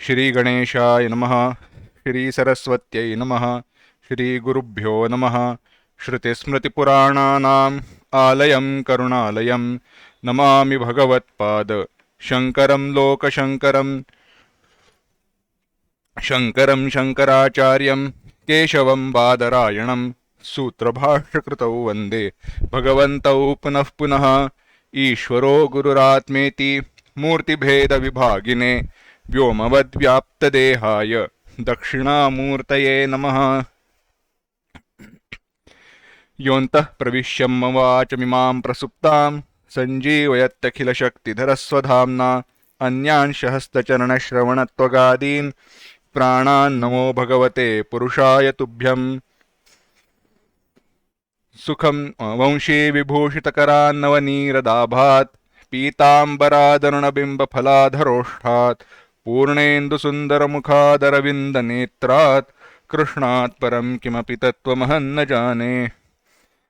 श्री गणेशाय नमः। श्री सरस्वत्यै नमः। श्री गुरुभ्यो नमः। श्रुतिस्मृतिपुराणानाम् आलयं करुणालयं नमामि भगवत्पाद शङ्करं लोकशङ्करं। शङ्करं शङ्कराचार्यं केशवं बादरायणं सूत्रभाष्यकृतौ वन्दे भगवन्तौ पुनः पुनः। ईश्वरो गुरुरात्मेति मूर्तिभेदविभागिने व्योमवद्व्याप्तदेहाय दक्षिणामूर्तये नमः। योऽन्तः प्रविश्य मम वाचमिमां प्रसुप्तां सञ्जीवयत्यखिलशक्तिधरस्वधाम्ना अन्यांश हस्तचरणश्रवणत्वगादीन् प्राणान् नमो भगवते पुरुषाय तुभ्यं। सुखं वंशी विभूषितकरान्नवनीरदाभात् पीताम्बरादरुणबिम्बफलाधरोष्ठात् पूर्णेन्दुसुन्दरमुखादरविन्दनेत्रात् कृष्णात् परं किमपि तत्त्वमहं न जाने।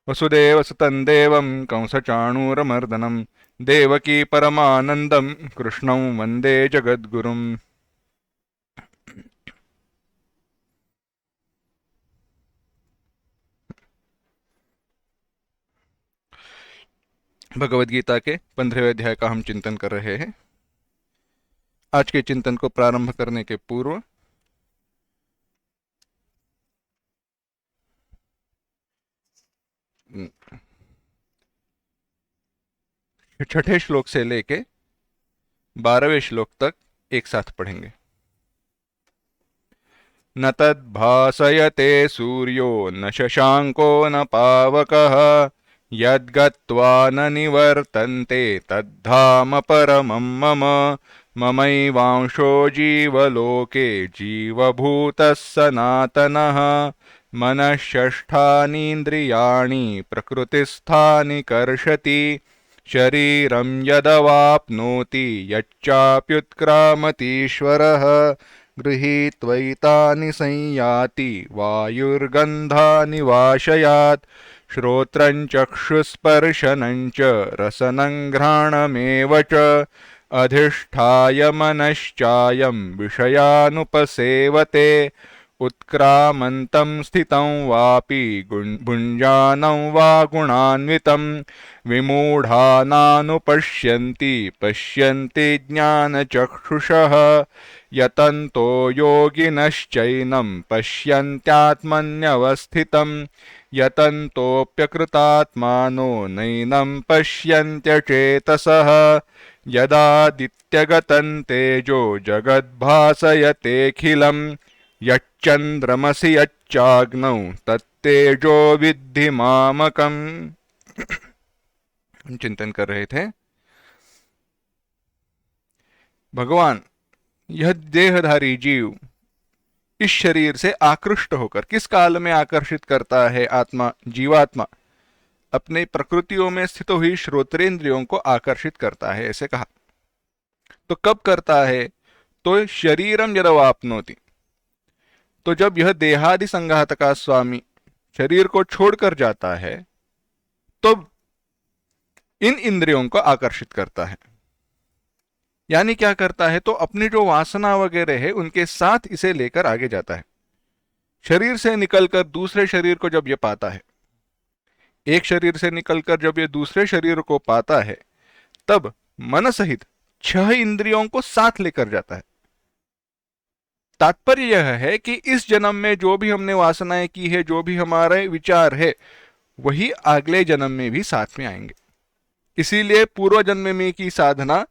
वसुदेवसुतं देवं कंसचाणूरमर्दनं देवकी परमानन्दं कृष्णं वन्दे जगद्गुरुम्। भगवद गीता के 15वें अध्याय का हम चिंतन कर रहे हैं। आज के चिंतन को प्रारंभ करने के पूर्व छठे श्लोक से लेके 12वें श्लोक तक एक साथ पढ़ेंगे। न तद्भासयते सूर्यो न शशांको न पावकः यद्गत्वा न निवर्तन्ते तद्धाम परमं मम। ममैवांशो जीवलोके जीवभूतः सनातनः। मनःषष्ठानीन्द्रियाणि प्रकृतिस्थानि कर्षति शरीरं यदवाप्नोति यच्चाप्युत्क्रामतीश्वरः। गृहीत्वैतानि संयाति वायुर्गन्धानि वाशयात्। श्रोत्रं चक्षुस्पर्शनं च रसनं घ्राणमेव च अधिष्ठाय मनश्चायं विषयानुपसेवते। उत्क्रामन्तं स्थितं वापि भुञ्जानं वा गुणान्वितं विमूढानानुपश्यन्ति पश्यन्ति ज्ञानचक्षुषः। यतन्तो योगिनश्चैनं पश्यन्त्यात्मन्यवस्थितं यतन्तोऽप्यकृतात्मानो नैनं पश्यन्त्यचेतसः। यदादित्यगतं तेजो जगद्भासयतेऽखिलं यच्चन्द्रमसि यच्चाग्नौ तत्तेजो विद्धि मामकम्। हम चिंतन कर रहे थे भगवान यह देहधारी जीव इस शरीर से आकृष्ट होकर किस काल में आकर्षित करता है आत्मा जीवात्मा अपने प्रकृतियों में स्थित हुई श्रोत्रेंद्रियों को आकर्षित करता है, ऐसे कहा। तो कब करता है? तो शरीरम यदवाप्नोति, तो जब यह देहादि संघात का स्वामी शरीर को छोड़कर जाता है तो इन इंद्रियों को आकर्षित करता है। यानी क्या करता है? तो अपनी जो वासना वगैरह है उनके साथ इसे लेकर आगे जाता है। शरीर से निकलकर दूसरे शरीर को जब ये पाता है, एक शरीर से निकलकर जब ये दूसरे शरीर को पाता है, तब मन सहित 6 इंद्रियों को साथ लेकर जाता है। तात्पर्य यह है कि इस जन्म में जो भी हमने वासनाएं की है, जो भी हमारे विचार है, वही अगले जन्म में भी साथ में आएंगे। इसीलिए पूर्व जन्म में की साधना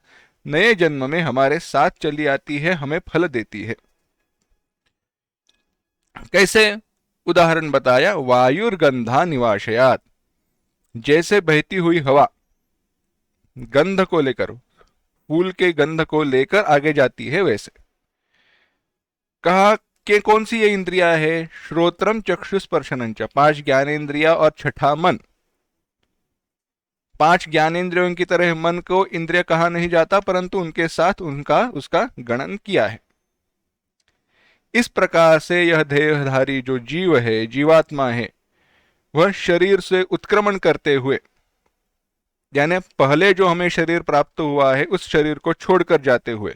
नए जन्म में हमारे साथ चली आती है, हमें फल देती है। कैसे? उदाहरण बताया, वायुर्गंधा निवाशयात, जैसे बहती हुई हवा गंध को लेकर, फूल के गंध को लेकर आगे जाती है, वैसे कहा कि कौन सी ये इंद्रिया है? श्रोत्रम चक्षुस्पर्शनं च, 5 ज्ञानेन्द्रिया और छठा मन। 5 ज्ञानेन्द्रियों की तरह मन को इंद्रिय कहा नहीं जाता, परंतु उनके साथ उसका गणन किया है। इस प्रकार से यह देहधारी जो जीव है, जीवात्मा है, वह शरीर से उत्क्रमण करते हुए, यानी पहले जो हमें शरीर प्राप्त हुआ है उस शरीर को छोड़कर जाते हुए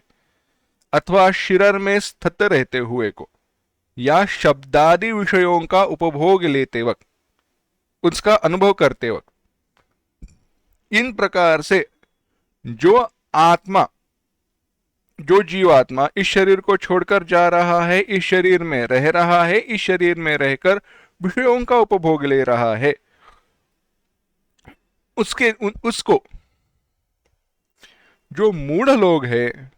अथवा शरीर में स्थित रहते हुए को या शब्दादि विषयों का उपभोग लेते वक्त, उसका अनुभव करते वक्त, इन प्रकार से जो आत्मा, जो जीवात्मा इस शरीर को छोड़कर जा रहा है, इस शरीर में रह रहा है, इस शरीर में रहकर विषयों का उपभोग ले रहा है, उसको जो मूढ़ लोग हैं,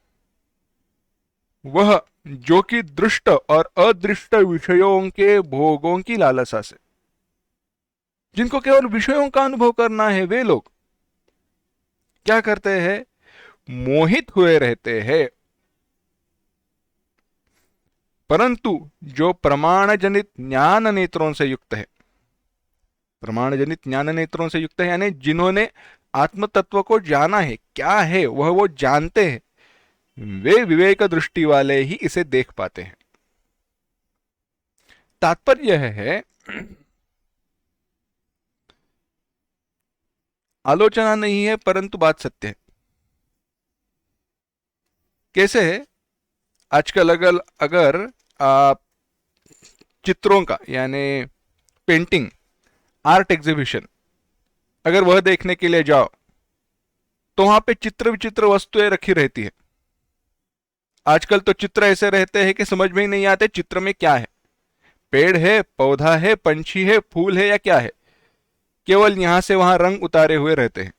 वह जो कि दृष्ट और अदृष्ट विषयों के भोगों की लालसा से, जिनको केवल विषयों का अनुभव करना है, वे लोग क्या करते हैं? मोहित हुए रहते हैं। परंतु जो प्रमाण जनित ज्ञान नेत्रों से युक्त है, प्रमाण जनित ज्ञान नेत्रों से युक्त है यानी जिन्होंने आत्म तत्व को जाना है, क्या है वह वो जानते हैं, वे विवेक दृष्टि वाले ही इसे देख पाते हैं। तात्पर्य यह है, आलोचना नहीं है परंतु बात सत्य है। कैसे है? आजकल अगर आप चित्रों का यानी पेंटिंग, आर्ट एग्जीबिशन अगर वह देखने के लिए जाओ तो वहां पे चित्र विचित्र वस्तुएं रखी रहती है। आजकल तो चित्र ऐसे रहते हैं कि समझ में ही नहीं आते चित्र में क्या है, पेड़ है, पौधा है, पंछी है, फूल है या क्या है, केवल यहां से वहां रंग उतारे हुए रहते हैं।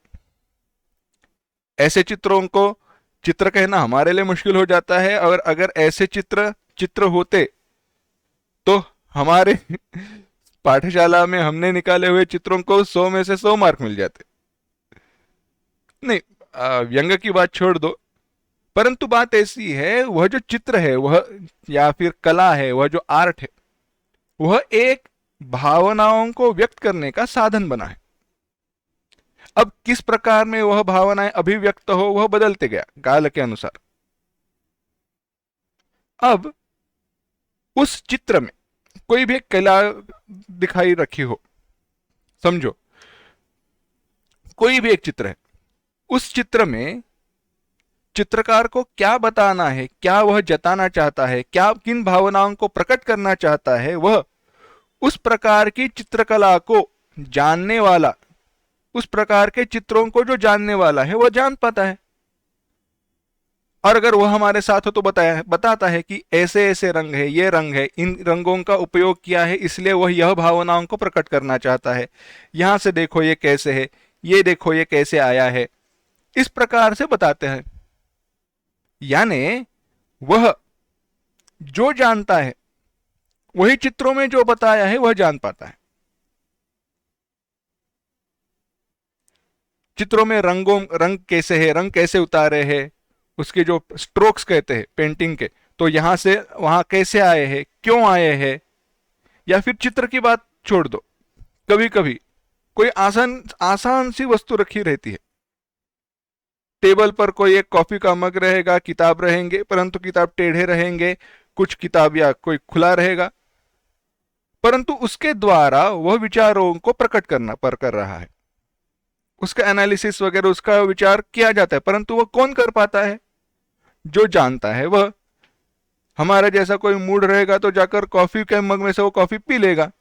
ऐसे चित्रों को चित्र कहना हमारे लिए मुश्किल हो जाता है, और अगर ऐसे चित्र होते तो हमारे पाठशाला में हमने निकाले हुए चित्रों को 100 में से 100 मार्क मिल जाते। नहीं, व्यंग की बात छोड़ दो, परंतु बात ऐसी है, वह जो चित्र है, वह या फिर कला है, वह जो आर्ट है, वह एक भावनाओं को व्यक्त करने का साधन बना है। अब किस प्रकार में वह भावनाएं अभिव्यक्त हो, वह बदलते गया काल के अनुसार। अब उस चित्र में कोई भी कला दिखाई रखी हो, समझो कोई भी एक चित्र है, उस चित्र में चित्रकार को क्या बताना है, क्या वह जताना चाहता है, क्या किन भावनाओं को प्रकट करना चाहता है, वह उस प्रकार की चित्रकला को जानने वाला, उस प्रकार के चित्रों को जो जानने वाला है वह जान पाता है। और अगर वह हमारे साथ हो तो बताता है कि ऐसे ऐसे रंग है, ये रंग है, इन रंगों का उपयोग किया है, इसलिए वह यह भावनाओं को प्रकट करना चाहता है, यहां से देखो ये कैसे है, ये देखो ये कैसे आया है, इस प्रकार से बताते हैं। यानी वह जो जानता है वही चित्रों में जो बताया है वह जान पाता है। चित्रों में रंग कैसे है, रंग कैसे उतारे हैं, उसके जो स्ट्रोक्स कहते हैं पेंटिंग के, तो यहां से वहां कैसे आए हैं, क्यों आए हैं। या फिर चित्र की बात छोड़ दो, कभी कभी कोई आसान सी वस्तु रखी रहती है, टेबल पर कोई एक कॉफी का मग रहेगा, किताब रहेंगे, परंतु किताब टेढ़े रहेंगे, कुछ किताब या कोई खुला रहेगा, परंतु उसके द्वारा वह विचारों को प्रकट कर रहा है, उसका एनालिसिस वगैरह, उसका विचार किया जाता है, परंतु वह कौन कर पाता है? जो जानता है वह। हमारा जैसा कोई मूड रहेगा तो जाकर कॉफी के मग में से वो कॉफी पी लेगा,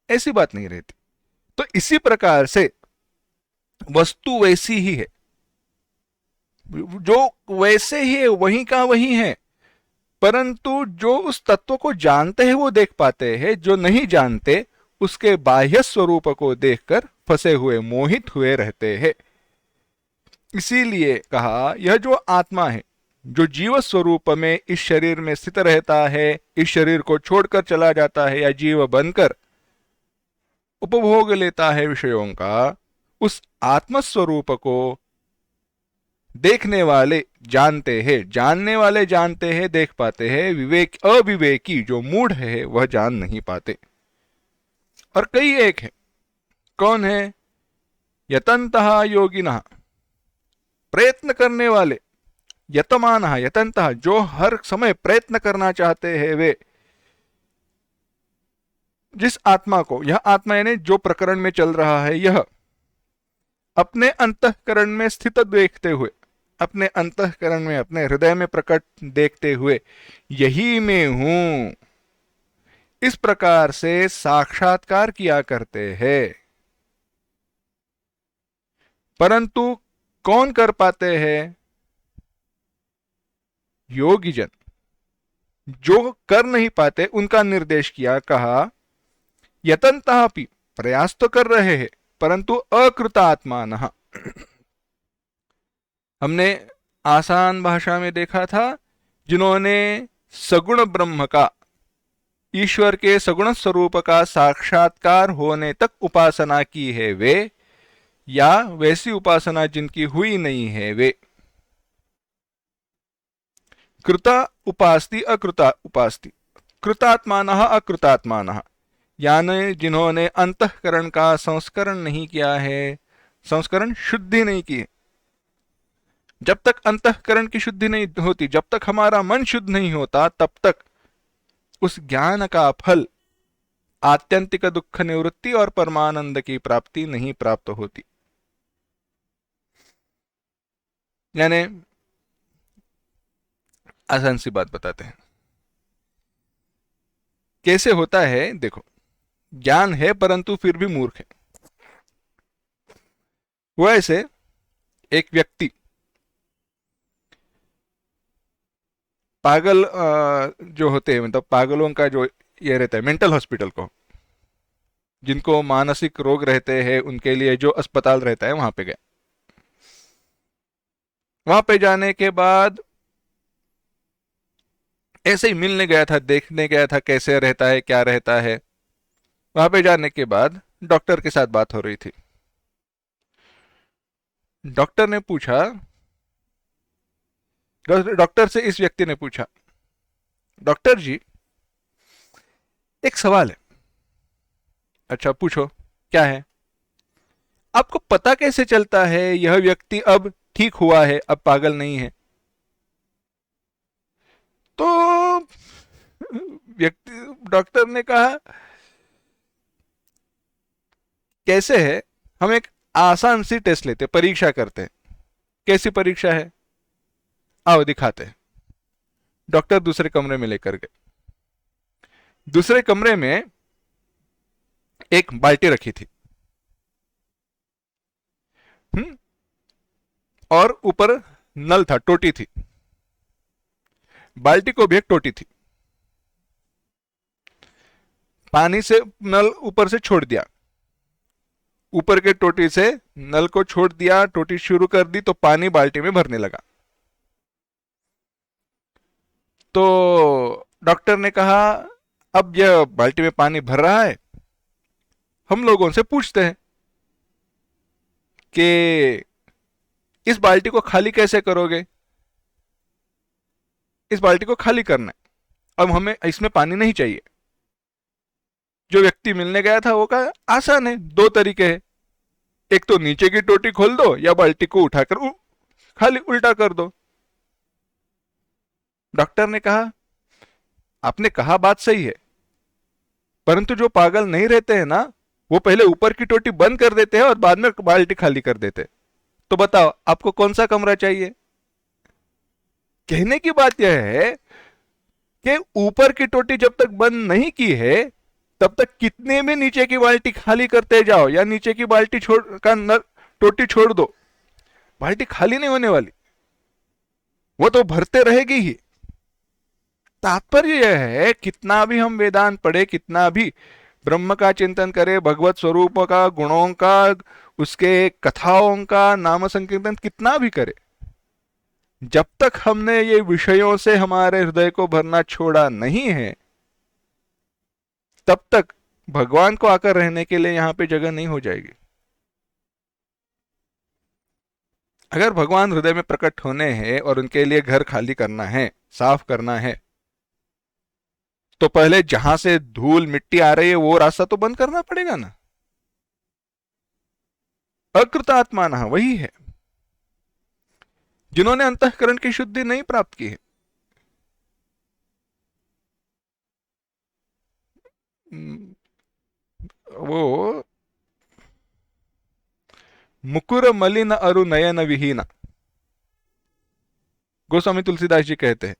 ऐसी बात नहीं रहती। तो इसी प्रकार से वस्तु वैसी ही है, जो वैसे ही है वही का वही है, परंतु जो उस तत्व को जानते हैं वो देख पाते हैं, जो नहीं जानते उसके बाह्य स्वरूप को देखकर फंसे हुए, मोहित हुए रहते हैं। इसीलिए कहा, यह जो आत्मा है, जो जीव स्वरूप में इस शरीर में स्थित रहता है, इस शरीर को छोड़कर चला जाता है या जीव बनकर उपभोग लेता है विषयों का, उस आत्म स्वरूप को देखने वाले जानते हैं, जानने वाले जानते हैं, देख पाते हैं, अविवेकी जो मूढ़ है वह जान नहीं पाते। और कई एक है, कौन है? यतन्तः योगिनः, प्रयत्न करने वाले, यतमानः यतन्तः, जो हर समय प्रयत्न करना चाहते हैं वे। जिस आत्मा को, यह आत्मा यानी जो प्रकरण में चल रहा है, यह अपने अंतःकरण में स्थित देखते हुए अपने अंतःकरण में, अपने हृदय में प्रकट देखते हुए यही मैं हूं, इस प्रकार से साक्षात्कार किया करते हैं। परंतु कौन कर पाते हैं? योगी जन। जो कर नहीं पाते उनका निर्देश किया, कहा यतन्तः अपि, प्रयास तो कर रहे हैं परंतु अकृतात्मानः। हमने आसान भाषा में देखा था, जिन्होंने सगुण ब्रह्म का, ईश्वर के सगुण स्वरूप का साक्षात्कार होने तक उपासना की है वे, या वैसी उपासना जिनकी हुई नहीं है वे। कृता उपास्ति अकृता उपास्ति, कृतात्मानः अकृतात्मानः, यानी जिन्होंने अंतःकरण का संस्करण नहीं किया है, संस्करण शुद्धि नहीं की। जब तक अंतःकरण की शुद्धि नहीं होती, जब तक हमारा मन शुद्ध नहीं होता, तब तक उस ज्ञान का फल आत्यंतिक दुख निवृत्ति और परमानंद की प्राप्ति नहीं प्राप्त होती। यानी आसान सी बात बताते हैं, कैसे होता है देखो। ज्ञान है परंतु फिर भी मूर्ख है। वो ऐसे एक व्यक्ति पागल जो होते हैं, मतलब पागलों का जो ये रहता है, मेंटल हॉस्पिटल को, जिनको मानसिक रोग रहते हैं उनके लिए जो अस्पताल रहता है, वहां पे गए। वहां पे जाने के बाद ऐसे ही मिलने गया था, देखने गया था कैसे रहता है, क्या रहता है। वहां पे जाने के बाद डॉक्टर के साथ बात हो रही थी। डॉक्टर ने पूछा, डॉक्टर से इस व्यक्ति ने पूछा, डॉक्टर जी एक सवाल है। अच्छा पूछो, क्या है? आपको पता कैसे चलता है यह व्यक्ति अब ठीक हुआ है, अब पागल नहीं है? तो व्यक्ति, डॉक्टर ने कहा, कैसे है, हम एक आसान सी टेस्ट लेते, परीक्षा करते हैं। कैसी परीक्षा है? आओ दिखाते हैं। डॉक्टर दूसरे कमरे में लेकर गए। दूसरे कमरे में एक बाल्टी रखी थी, और ऊपर नल था, टोटी थी। बाल्टी को भी एक टोटी थी। पानी से नल ऊपर से छोड़ दिया, ऊपर के टोटी से नल को छोड़ दिया, टोटी शुरू कर दी तो पानी बाल्टी में भरने लगा। तो डॉक्टर ने कहा, अब यह बाल्टी में पानी भर रहा है, हम लोगों से पूछते हैं कि इस बाल्टी को खाली कैसे करोगे? इस बाल्टी को खाली करना है, अब हमें इसमें पानी नहीं चाहिए। जो व्यक्ति मिलने गया था वो कहा, आसान है, दो तरीके हैं, एक तो नीचे की टोटी खोल दो या बाल्टी को उठाकर खाली उल्टा कर दो। डॉक्टर ने कहा, आपने कहा बात सही है, परंतु जो पागल नहीं रहते हैं ना, वो पहले ऊपर की टोटी बंद कर देते हैं और बाद में बाल्टी खाली कर देते हैं। तो बताओ आपको कौन सा कमरा चाहिए? कहने की बात यह है कि ऊपर की टोटी जब तक बंद नहीं की है, तब तक कितने में नीचे की बाल्टी खाली करते जाओ, या नीचे की बाल्टी छोड़ का टोटी छोड़ दो, बाल्टी खाली नहीं होने वाली, वो तो भरते रहेगी ही। तात्पर्य यह है, कितना भी हम वेदांत पढ़े, कितना भी ब्रह्म का चिंतन करें, भगवत स्वरूप का, गुणों का, उसके कथाओं का नाम संकीर्तन कितना भी करे, जब तक हमने ये विषयों से हमारे हृदय को भरना छोड़ा नहीं है, तब तक भगवान को आकर रहने के लिए यहां पे जगह नहीं हो जाएगी। अगर भगवान हृदय में प्रकट होने हैं और उनके लिए घर खाली करना है, साफ करना है, तो पहले जहां से धूल मिट्टी आ रही है वो रास्ता तो बंद करना पड़ेगा ना। अकृतात्मा ना वही है जिन्होंने अंतःकरण की शुद्धि नहीं प्राप्त की है। वो मुकुर मलिन अरु नयन विहीन, गोस्वामी तुलसीदास जी कहते हैं,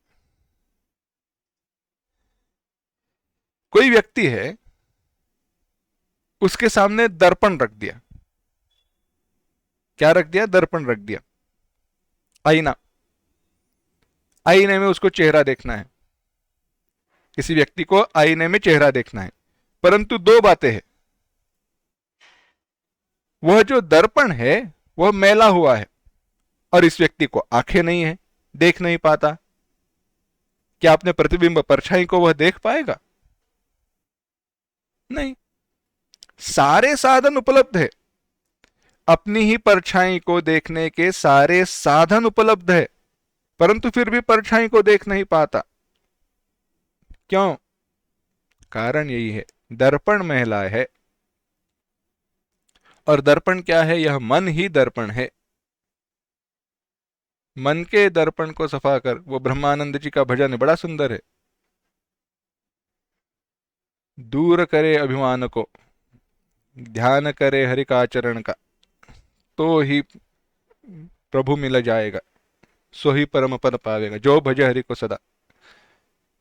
कोई व्यक्ति है, उसके सामने दर्पण रख दिया। क्या रख दिया? दर्पण रख दिया, आईना। आईने में उसको चेहरा देखना है, किसी व्यक्ति को आईने में चेहरा देखना है, परंतु दो बातें हैं। वह जो दर्पण है वह मैला हुआ है और इस व्यक्ति को आंखें नहीं है, देख नहीं पाता। क्या अपने प्रतिबिंब परछाई को वह देख पाएगा? नहीं। सारे साधन उपलब्ध है, अपनी ही परछाई को देखने के सारे साधन उपलब्ध है, परंतु फिर भी परछाई को देख नहीं पाता। क्यों? कारण यही है, दर्पण मैला है। और दर्पण क्या है? यह मन ही दर्पण है। मन के दर्पण को सफा कर, वो ब्रह्मानंद जी का भजन है, बड़ा सुंदर है। दूर करे अभिमान को, ध्यान करे हरि का आचरण का, तो ही प्रभु मिल जाएगा, सो ही परम पद पावेगा, जो भजे हरि को सदा।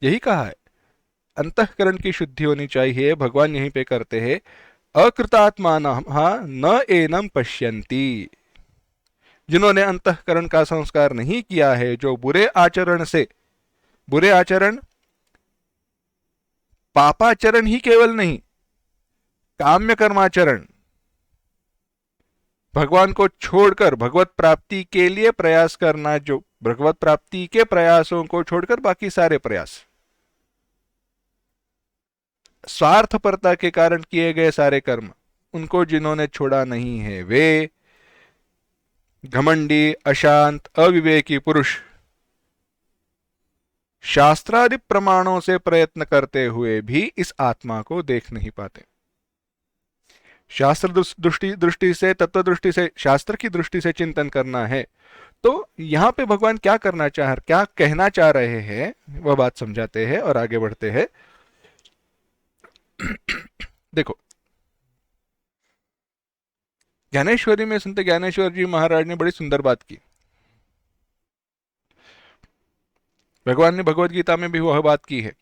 यही कहा है, अंतःकरण की शुद्धि होनी चाहिए। भगवान यहीं पे करते हैं, अकृतात्मानः न एनम पश्यन्ति। जिन्होंने अंतःकरण का संस्कार नहीं किया है, जो बुरे आचरण से, बुरे आचरण पापाचरण ही केवल नहीं, काम्य कर्माचरण, भगवान को छोड़कर भगवत प्राप्ति के लिए प्रयास करना, जो भगवत प्राप्ति के प्रयासों को छोड़कर बाकी सारे प्रयास, स्वार्थपरता के कारण किए गए सारे कर्म, उनको जिन्होंने छोड़ा नहीं है, वे घमंडी, अशांत, अविवेकी पुरुष शास्त्रादि प्रमाणों से प्रयत्न करते हुए भी इस आत्मा को देख नहीं पाते। शास्त्र दृष्टि से, तत्व दृष्टि से, शास्त्र की दृष्टि से चिंतन करना है, तो यहां पे भगवान क्या करना क्या कहना चाह रहे हैं, वह बात समझाते हैं और आगे बढ़ते हैं। देखो, ज्ञानेश्वरी में संत ज्ञानेश्वर जी महाराज ने बड़ी सुंदर बात की। भगवान ने भगवत गीता में भी वह बात की है।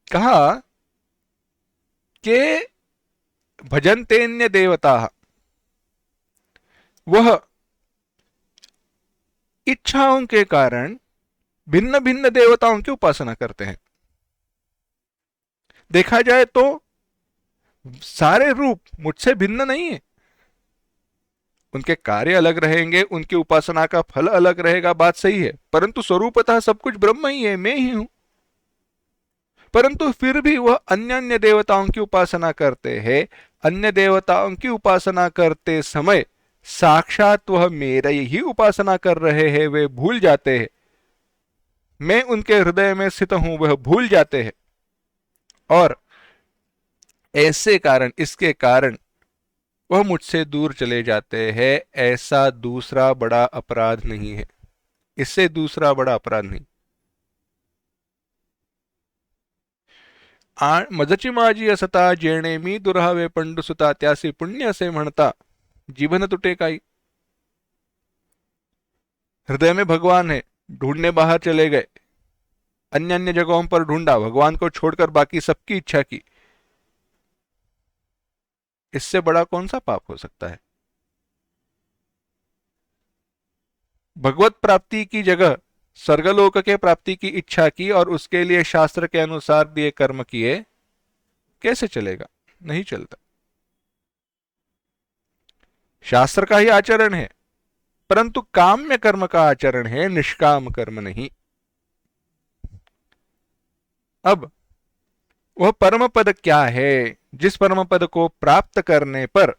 कहा कि भजन्तेन्य देवता, वह इच्छाओं के कारण भिन्न भिन्न देवताओं की उपासना करते हैं। देखा जाए तो सारे रूप मुझसे भिन्न नहीं है, उनके कार्य अलग रहेंगे, उनकी उपासना का फल अलग रहेगा, बात सही है, परंतु स्वरूपतः सब कुछ ब्रह्म ही है, मैं ही हूं। परंतु फिर भी वह अन्य अन्य देवताओं की उपासना करते हैं। अन्य देवताओं की उपासना करते समय साक्षात वह मेरे ही उपासना कर रहे हैं, वे भूल जाते हैं। मैं उनके हृदय में स्थित हूं, वह भूल जाते हैं। और ऐसे कारण, इसके कारण वह मुझसे दूर चले जाते हैं। ऐसा दूसरा बड़ा अपराध नहीं है, इससे दूसरा बड़ा अपराध नहीं। मजची माझी असता जेणे मी दुरावे पंडुसुता, त्यासी पुण्य से म्हणता जीवन तुटे काई। हृदय में भगवान है, ढूंढने बाहर चले गए, अन्य अन्य जगहों पर ढूंढा, भगवान को छोड़कर बाकी सबकी इच्छा की। इससे बड़ा कौन सा पाप हो सकता है? भगवत प्राप्ति की जगह स्वर्गलोक के प्राप्ति की इच्छा की और उसके लिए शास्त्र के अनुसार दिए कर्म किए, कैसे चलेगा? नहीं चलता। शास्त्र का ही आचरण है, परंतु काम्य कर्म का आचरण है, निष्काम कर्म नहीं। अब वह परम पद क्या है? जिस परम पद को प्राप्त करने पर,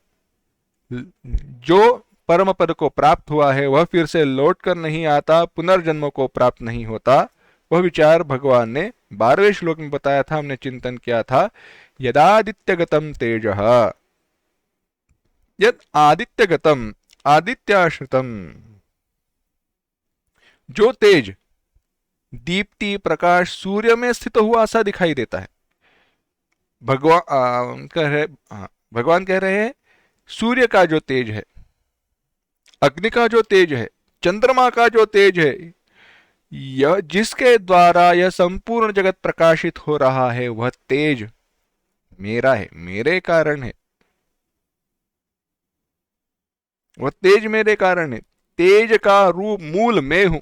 जो परम पद को प्राप्त हुआ है वह फिर से लौट कर नहीं आता, पुनर्जन्म को प्राप्त नहीं होता, वह विचार भगवान ने 12वें श्लोक में बताया था, हमने चिंतन किया था। यदादित्यगतम तेजः, यद आदित्यगतम, आदित्याश्रितम, जो तेज दीप्ति प्रकाश सूर्य में स्थित हुआ सा दिखाई देता है। भगवान कह रहे हैं सूर्य का जो तेज है, अग्नि का जो तेज है, चंद्रमा का जो तेज है, यह जिसके द्वारा यह संपूर्ण जगत प्रकाशित हो रहा है, वह तेज मेरा है, मेरे कारण है। वह तेज मेरे कारण है। तेज का रूप मूल मैं हूं।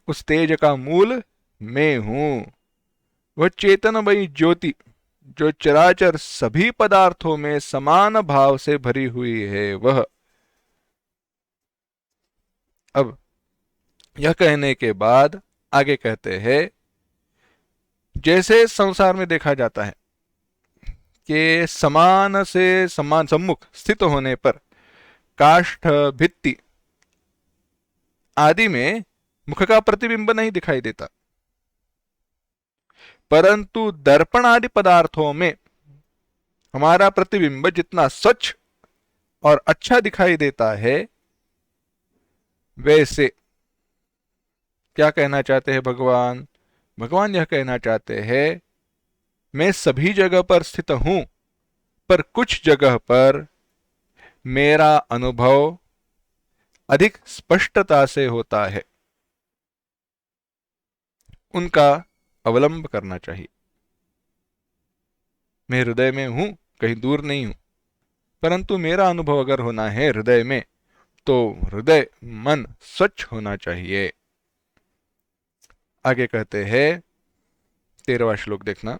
उस तेज का मूल मैं हूं। वह चेतनमयी ज्योति जो चराचर सभी पदार्थों में समान भाव से भरी हुई है, वह। अब यह कहने के बाद आगे कहते हैं, जैसे संसार में देखा जाता है कि समान से समान सम्मुख स्थित होने पर काष्ठ, भित्ति आदि में मुख का प्रतिबिंब नहीं दिखाई देता, परंतु दर्पण आदि पदार्थों में हमारा प्रतिबिंब जितना स्वच्छ और अच्छा दिखाई देता है, वैसे क्या कहना चाहते हैं भगवान? भगवान यह कहना चाहते हैं, मैं सभी जगह पर स्थित हूं, पर कुछ जगह पर मेरा अनुभव अधिक स्पष्टता से होता है। उनका अवलंब करना चाहिए। मैं हृदय में हूं, कहीं दूर नहीं हूं, परंतु मेरा अनुभव अगर होना है हृदय में, तो हृदय मन स्वच्छ होना चाहिए। आगे कहते हैं 13वां श्लोक देखना।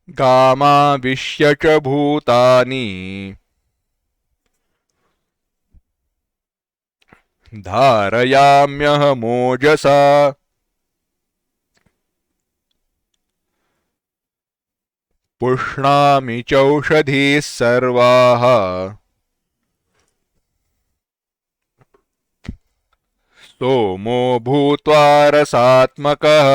गामाविश्य च भूतानि धारयाम्यहमोजसा पुष्णामि चौषधीः सर्वाः सोमो भूत्वा रसात्मकः।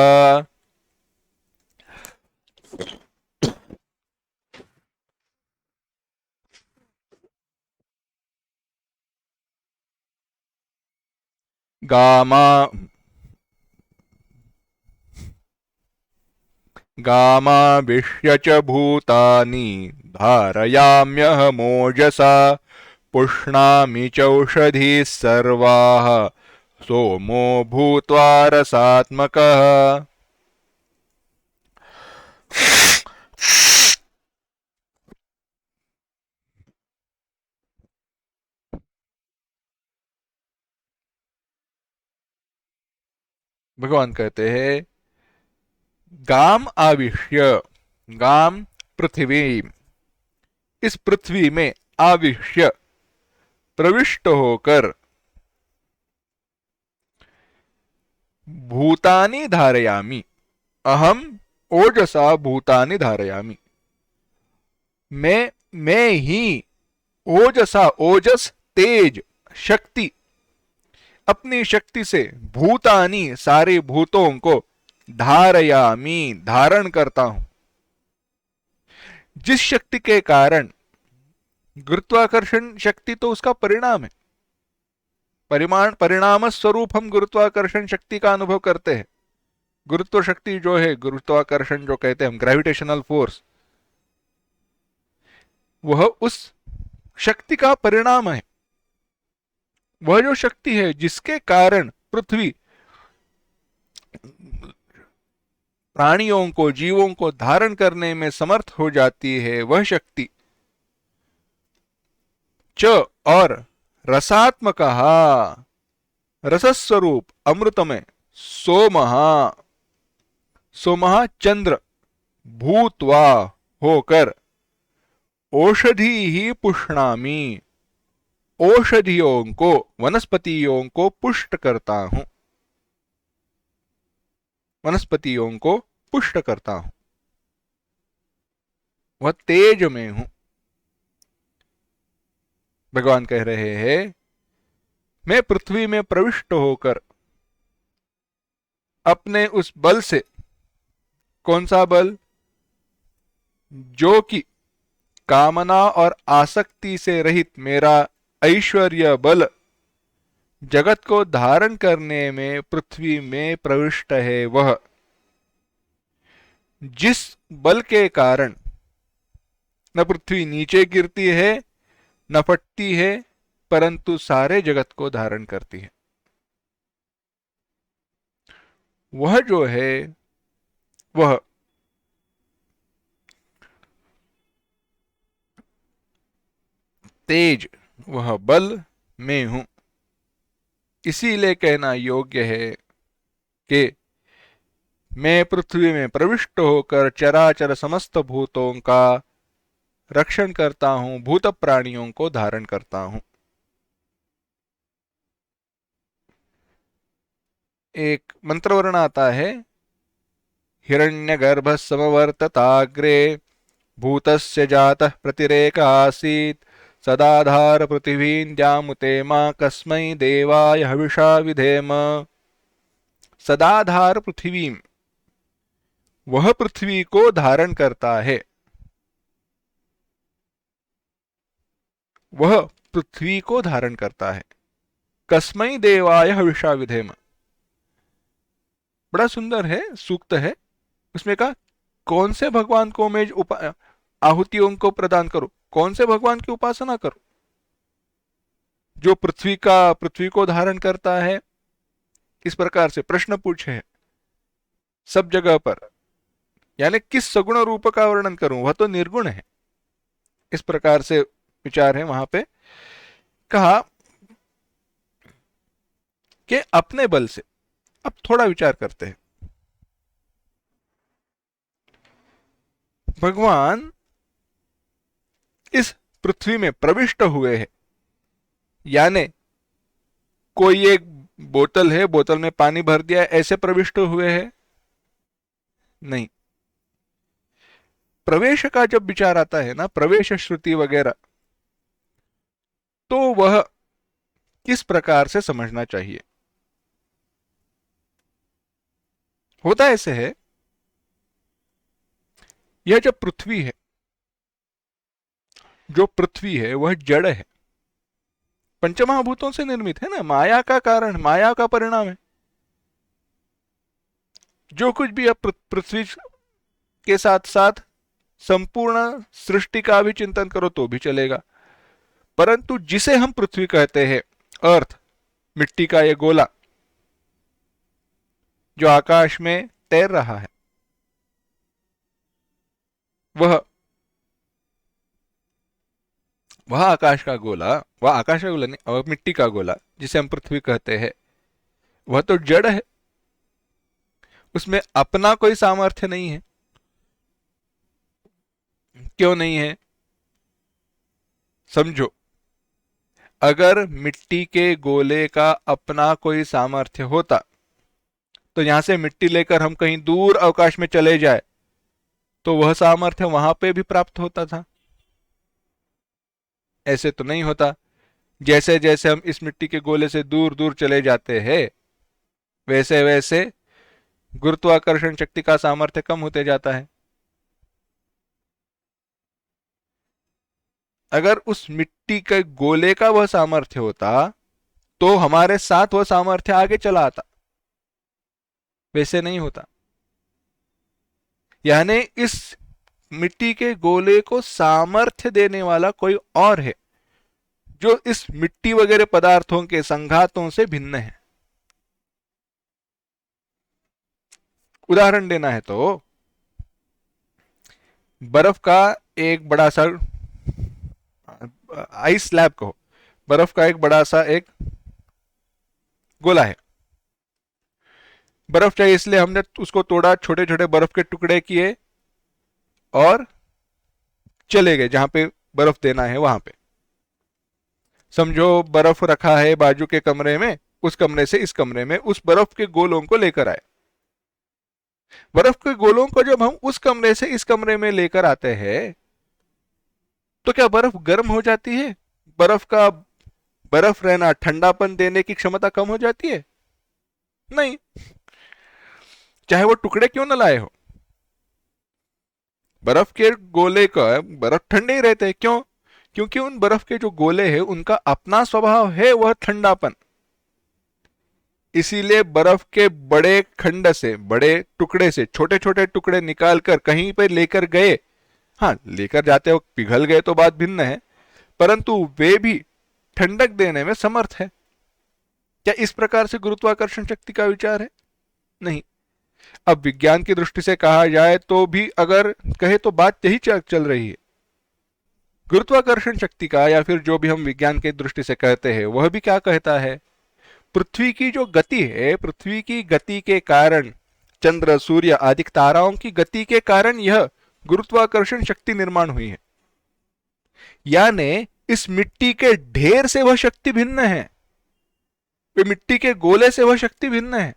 गामा गामाविश्य च भूतानि धारयाम्यहमोजसा पुष्णामि चौषधीः सर्वाः सोमो भूत्वा रसात्मकः। भगवान कहते हैं, गाम आविश्य, गाम पृथ्वी, इस पृथ्वी में आविश्य प्रविष्ट होकर भूतानि धारयामि, अहम ओजसा भूतानि धारयामि, मैं ही ओजसा, ओजस तेज, शक्ति, अपनी शक्ति से भूतानि सारे भूतों को धारयामि धारण करता हूं। जिस शक्ति के कारण, गुरुत्वाकर्षण शक्ति तो उसका परिणाम है, परिणाम स्वरूप हम गुरुत्वाकर्षण शक्ति का अनुभव करते हैं। गुरुत्व शक्ति जो है, गुरुत्वाकर्षण जो कहते हैं हम, ग्रेविटेशनल फोर्स, वह उस शक्ति का परिणाम है। वह जो शक्ति है जिसके कारण पृथ्वी प्राणियों को, जीवों को धारण करने में समर्थ हो जाती है, वह शक्ति च और रसात्मक, रसस्वरूप अमृतमय, सोमहा, सोमहा चंद्र, भूत्वा होकर, औषधि ही पुष्णामि, औषधियों को, वनस्पतियों को पुष्ट करता हूं, वनस्पतियों को पुष्ट करता हूं। वह तेज में हूं। भगवान कह रहे हैं, मैं पृथ्वी में प्रविष्ट होकर अपने उस बल से, कौन सा बल? जो कि कामना और आसक्ति से रहित मेरा ऐश्वर्य बल जगत को धारण करने में पृथ्वी में प्रविष्ट है। वह जिस बल के कारण न पृथ्वी नीचे गिरती है, न फटती है, परंतु सारे जगत को धारण करती है। वह जो है वह तेज, वह बल मैं हूं। इसीलिए कहना योग्य है कि मैं पृथ्वी में प्रविष्ट होकर चराचर समस्त भूतों का रक्षण करता हूं, भूत प्राणियों को धारण करता हूं। एक मंत्रवर्ण आता है, हिरण्यगर्भः समवर्तताग्रे भूतस्य जातः प्रतिरेक आसीत् सदाधार पृथिवीं द्यामुते मां कस्मै देवाय हविषा विधेम। सदाधार पृथ्वी, वह पृथ्वी को धारण करता है, वह पृथ्वी को धारण करता है। कस्मै देवाय हविषा विधेम, बड़ा सुंदर है, सूक्त है। उसमें कहा कौन से भगवान को मैं आहुतियों को प्रदान करूं, कौन से भगवान की उपासना करूं जो पृथ्वी को धारण करता है। इस प्रकार से प्रश्न पूछे सब जगह पर, यानी किस सगुण रूप का वर्णन करूं, वह तो निर्गुण है। इस प्रकार से विचार है वहां पे। कहा कि अपने बल से, अब थोड़ा विचार करते हैं। भगवान इस पृथ्वी में प्रविष्ट हुए हैं, यानी कोई एक बोतल है, बोतल में पानी भर दिया, ऐसे प्रविष्ट हुए हैं? नहीं। प्रवेश का जब विचार आता है ना, प्रवेश श्रुति वगैरह, तो वह किस प्रकार से समझना चाहिए। होता ऐसे है, यह जब पृथ्वी है, जो पृथ्वी है वह जड़ है, पंचमहाभूतों से निर्मित है ना, माया का कारण, माया का परिणाम है। जो कुछ भी अब पृथ्वी के साथ साथ संपूर्ण सृष्टि का भी चिंतन करो तो भी चलेगा, परंतु जिसे हम पृथ्वी कहते हैं, अर्थ, मिट्टी का यह गोला जो आकाश में तैर रहा है, वह आकाश का गोला, वह आकाश का गोला नहीं, और मिट्टी का गोला जिसे हम पृथ्वी कहते हैं, वह तो जड़ है, उसमें अपना कोई सामर्थ्य नहीं है। क्यों नहीं है? समझो, अगर मिट्टी के गोले का अपना कोई सामर्थ्य होता तो यहां से मिट्टी लेकर हम कहीं दूर अवकाश में चले जाए तो वह सामर्थ्य वहां पे भी प्राप्त होता था। ऐसे तो नहीं होता। जैसे जैसे हम इस मिट्टी के गोले से दूर दूर चले जाते हैं, वैसे वैसे गुरुत्वाकर्षण शक्ति का सामर्थ्य कम होते जाता है। अगर उस मिट्टी के गोले का वह सामर्थ्य होता तो हमारे साथ वह सामर्थ्य आगे चला आता, वैसे नहीं होता। यानी इस मिट्टी के गोले को सामर्थ्य देने वाला कोई और है जो इस मिट्टी वगैरह पदार्थों के संघातों से भिन्न है। उदाहरण देना है तो बर्फ का एक बड़ा सा आइस स्लैब कहो, बर्फ का एक बड़ा सा एक गोला है। बर्फ चाहिए इसलिए हमने उसको तोड़ा, छोटे छोटे बर्फ के टुकड़े किए और चले गए जहां पे बर्फ देना है वहां पे। समझो बर्फ रखा है बाजू के कमरे में, उस कमरे से इस कमरे में उस बर्फ के गोलों को लेकर आए। बर्फ के गोलों को जब हम उस कमरे से इस कमरे में लेकर आते हैं तो क्या बर्फ गर्म हो जाती है? बर्फ रहना, ठंडापन देने की क्षमता कम हो जाती है? नहीं, चाहे वो टुकड़े क्यों न लाए हो। बर्फ के गोले का बर्फ ठंडे ही रहते हैं। क्यों? क्योंकि उन बर्फ के जो गोले हैं उनका अपना स्वभाव है वह ठंडापन। इसीलिए बर्फ के बड़े खंड से, बड़े टुकड़े से छोटे छोटे टुकड़े निकालकर कहीं पर लेकर गए, हाँ लेकर जाते वक्त पिघल गए तो बात भिन्न है, परंतु वे भी ठंडक देने में समर्थ है। क्या इस प्रकार से गुरुत्वाकर्षण शक्ति का विचार है? नहीं। अब विज्ञान की दृष्टि से कहा जाए तो भी अगर कहे तो बात यही चल रही है। गुरुत्वाकर्षण शक्ति का, या फिर जो भी हम विज्ञान की दृष्टि से कहते हैं, वह भी क्या कहता है? पृथ्वी की जो गति है, पृथ्वी की गति के कारण, चंद्र सूर्य आदि ताराओं की गति के कारण यह गुरुत्वाकर्षण शक्ति निर्माण हुई है। यानी इस मिट्टी के ढेर से वह शक्ति भिन्न है, वे मिट्टी के गोले से वह शक्ति भिन्न है,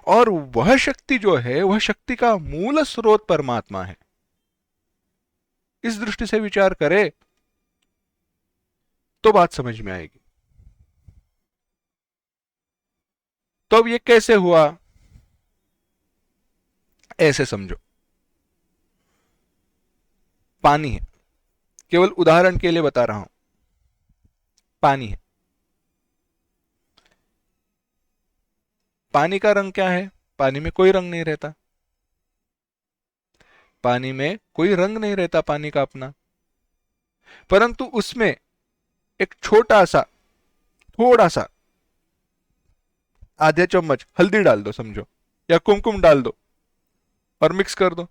और वह शक्ति जो है वह शक्ति का मूल स्रोत परमात्मा है। इस दृष्टि से विचार करें तो बात समझ में आएगी। तो अब ये कैसे हुआ? ऐसे समझो, पानी है, केवल उदाहरण के लिए बता रहा हूं, पानी है। पानी का रंग क्या है? पानी में कोई रंग नहीं रहता, पानी में कोई रंग नहीं रहता पानी का अपना, परंतु उसमें एक छोटा सा, थोड़ा सा, आधे चम्मच हल्दी डाल दो समझो, या कुमकुम डाल दो और मिक्स कर दो,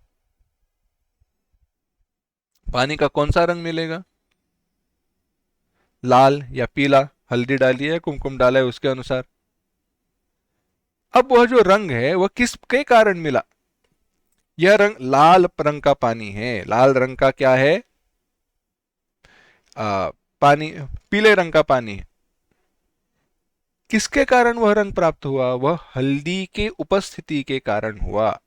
पानी का कौन सा रंग मिलेगा? लाल या पीला। हल्दी डाली है, कुमकुम डाला है, उसके अनुसार। अब वह जो रंग है वह किसके कारण मिला? यह रंग लाल रंग का पानी है। लाल रंग का क्या है? पानी, पीले रंग का पानी है। किसके कारण वह रंग प्राप्त हुआ? वह हल्दी के उपस्थिति के कारण हुआ।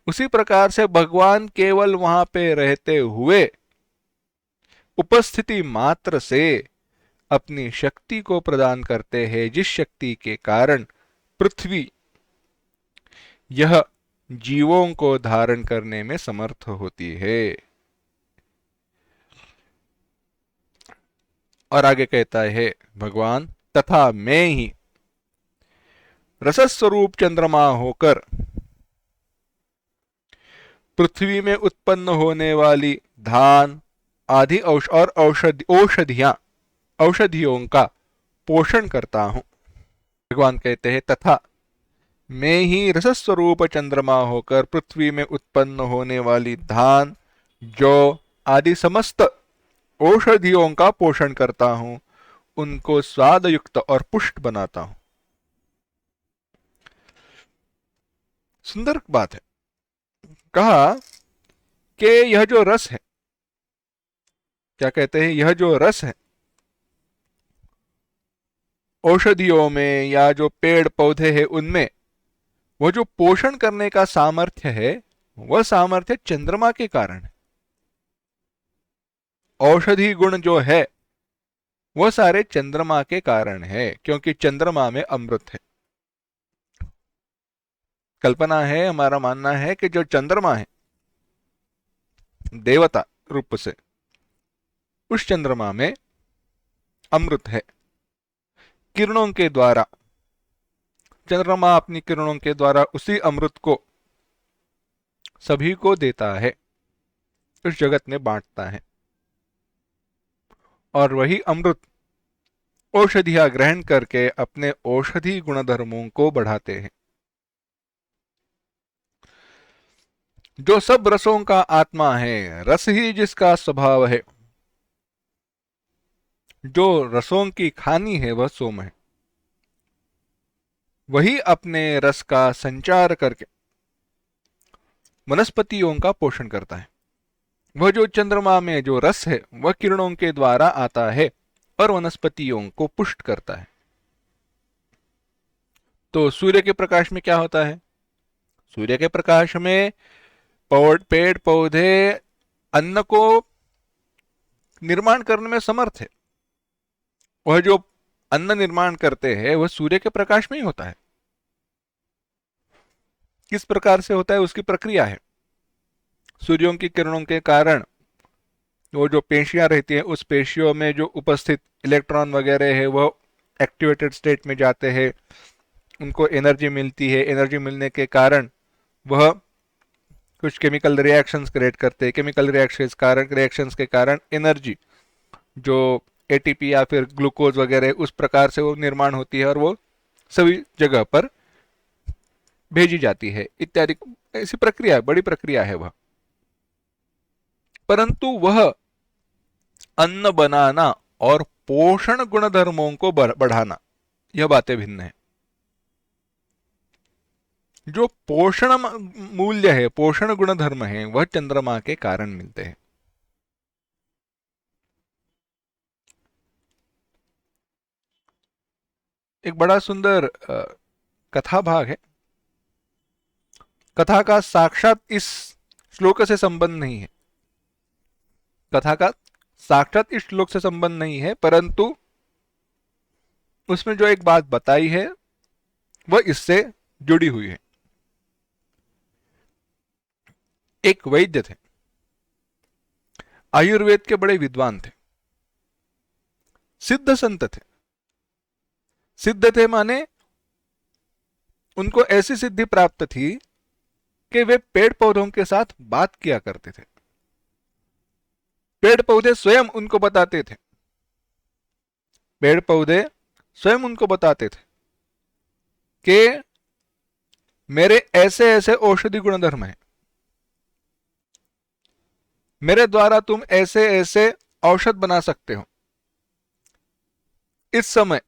उसी प्रकार से भगवान केवल वहां पे रहते हुए, उपस्थिति मात्र से अपनी शक्ति को प्रदान करते हैं, जिस शक्ति के कारण पृथ्वी यह जीवों को धारण करने में समर्थ होती है। और आगे कहता है भगवान, तथा मैं ही रसस्वरूप चंद्रमा होकर पृथ्वी में उत्पन्न होने वाली धान आदि और औषधियों का पोषण करता हूं। भगवान कहते हैं, तथा मैं ही रसस्वरूप चंद्रमा होकर पृथ्वी में उत्पन्न होने वाली धान, जौ आदि समस्त औषधियों का पोषण करता हूं, उनको स्वादयुक्त और पुष्ट बनाता हूं। सुंदर बात है। कहा कि यह जो रस है, क्या कहते हैं, यह जो रस है औषधियों में या जो पेड़ पौधे हैं उनमें, वह जो पोषण करने का सामर्थ्य है, वह सामर्थ्य चंद्रमा के कारण है। औषधि गुण जो है वह सारे चंद्रमा के कारण है, क्योंकि चंद्रमा में अमृत है। कल्पना है, हमारा मानना है कि जो चंद्रमा है देवता रूप से, उस चंद्रमा में अमृत है। किरणों के द्वारा चंद्रमा अपनी किरणों के द्वारा उसी अमृत को सभी को देता है, इस जगत में बांटता है, और वही अमृत औषधियां ग्रहण करके अपने औषधि गुणधर्मों को बढ़ाते हैं। जो सब रसों का आत्मा है, रस ही जिसका स्वभाव है, जो रसों की खानी है वह सोम है, वही अपने रस का संचार करके वनस्पतियों का पोषण करता है। वह जो चंद्रमा में जो रस है वह किरणों के द्वारा आता है और वनस्पतियों को पुष्ट करता है। तो सूर्य के प्रकाश में क्या होता है? सूर्य के प्रकाश में पेड़ पौधे अन्न को निर्माण करने में समर्थ है। वह जो अन्न निर्माण करते हैं वह सूर्य के प्रकाश में ही होता है। किस प्रकार से होता है, उसकी प्रक्रिया है। सूर्यों की किरणों के कारण वो जो पेशियां रहती हैं, उस पेशियों में जो उपस्थित इलेक्ट्रॉन वगैरह है वह एक्टिवेटेड स्टेट में जाते हैं, उनको एनर्जी मिलती है। एनर्जी मिलने के कारण वह कुछ केमिकल रिएक्शंस क्रिएट करते हैं, केमिकल रिएक्शंस के कारण एनर्जी जो एटीपी या फिर ग्लूकोज वगैरह उस प्रकार से वो निर्माण होती है और वो सभी जगह पर भेजी जाती है इत्यादि। ऐसी प्रक्रिया, बड़ी प्रक्रिया है वह। परंतु वह अन्न बनाना और पोषण गुणधर्मों को बढ़ाना, यह बातें भिन्न है। जो पोषण मूल्य है, पोषण गुणधर्म है, वह चंद्रमा के कारण मिलते हैं। एक बड़ा सुंदर कथा भाग है। कथा का साक्षात इस श्लोक से संबंध नहीं है, कथा का साक्षात इस श्लोक से संबंध नहीं है, परंतु उसमें जो एक बात बताई है वह इससे जुड़ी हुई है। एक वैद्य थे, आयुर्वेद के बड़े विद्वान थे, सिद्ध संत थे। सिद्ध थे माने उनको ऐसी सिद्धि प्राप्त थी कि वे पेड़ पौधों के साथ बात किया करते थे। पेड़ पौधे स्वयं उनको बताते थे, पेड़ पौधे स्वयं उनको बताते थे कि मेरे ऐसे ऐसे औषधि गुणधर्म हैं, मेरे द्वारा तुम ऐसे ऐसे औषध बना सकते हो। इस समय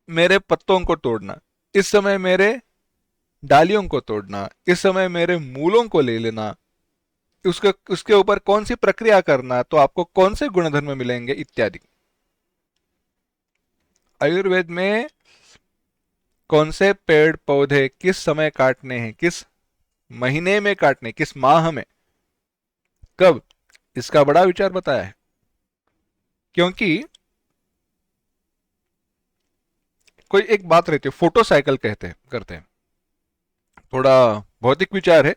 मेरे पत्तों को तोड़ना, इस समय मेरे डालियों को तोड़ना, इस समय मेरे मूलों को ले लेना, उसके ऊपर कौन सी प्रक्रिया करना तो आपको कौन से गुणधर्म मिलेंगे इत्यादि। आयुर्वेद में कौन से पेड़ पौधे किस समय काटने हैं, किस महीने में काटने, किस माह में, कब, इसका बड़ा विचार बताया है। क्योंकि कोई एक बात रहती है, फोटो साइकिल कहते हैं, करते हैं, थोड़ा भौतिक विचार है,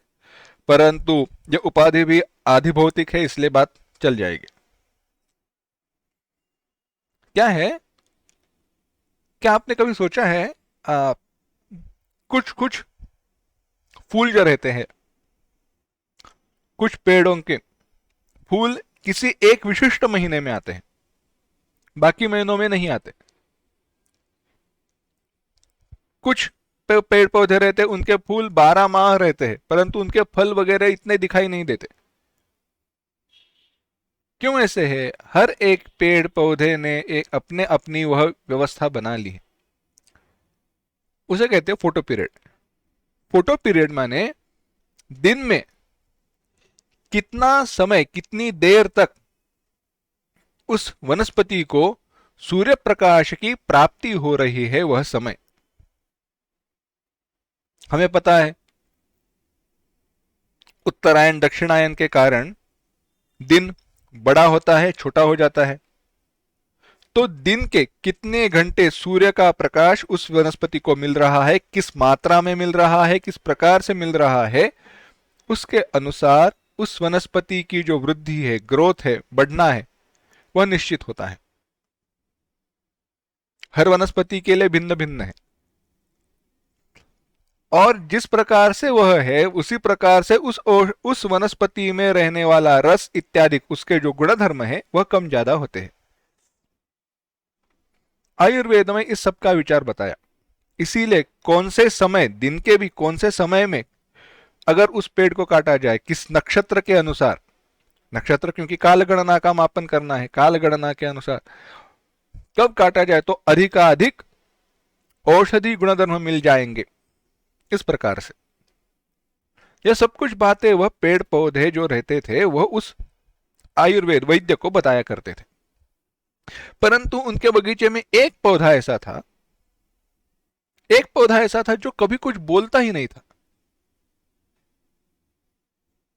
परंतु ये उपाधि भी आधि भौतिक है, इसलिए बात चल जाएगी। क्या है, क्या आपने कभी सोचा है कुछ कुछ फूल जो रहते हैं, कुछ पेड़ों के फूल किसी एक विशिष्ट महीने में आते हैं, बाकी महीनों में नहीं आते। कुछ पेड़ पौधे रहते हैं, उनके फूल 12 माह रहते हैं, परंतु उनके फल वगैरह इतने दिखाई नहीं देते। क्यों ऐसे है? हर एक पेड़ पौधे ने एक अपने अपनी वह व्यवस्था बना ली है, उसे कहते हैं फोटो पीरियड। फोटो पीरियड माने दिन में कितना समय, कितनी देर तक उस वनस्पति को सूर्य प्रकाश की प्राप्ति हो रही है, वह समय हमें पता है। उत्तरायण दक्षिणायन के कारण दिन बड़ा होता है, छोटा हो जाता है। तो दिन के कितने घंटे सूर्य का प्रकाश उस वनस्पति को मिल रहा है, किस मात्रा में मिल रहा है, किस प्रकार से मिल रहा है, उसके अनुसार उस वनस्पति की जो वृद्धि है, ग्रोथ है, बढ़ना है, वह निश्चित होता है। हर वनस्पति के लिए भिन्न भिन्न है, और जिस प्रकार से वह है उसी प्रकार से उस वनस्पति में रहने वाला रस इत्यादि, उसके जो गुणधर्म है वह कम ज्यादा होते हैं। आयुर्वेद में इस सब का विचार बताया। इसीलिए कौन से समय, दिन के भी कौन से समय में अगर उस पेड़ को काटा जाए, किस नक्षत्र के अनुसार, नक्षत्र क्योंकि काल गणना का मापन करना है, काल गणना के अनुसार कब काटा जाए तो अधिकाधिक औषधि गुणधर्म मिल जाएंगे। इस प्रकार से यह सब कुछ बातें वह पेड़ पौधे जो रहते थे वह उस आयुर्वेद वैद्य को बताया करते थे। परंतु उनके बगीचे में एक पौधा ऐसा था, एक पौधा ऐसा था जो कभी कुछ बोलता ही नहीं था।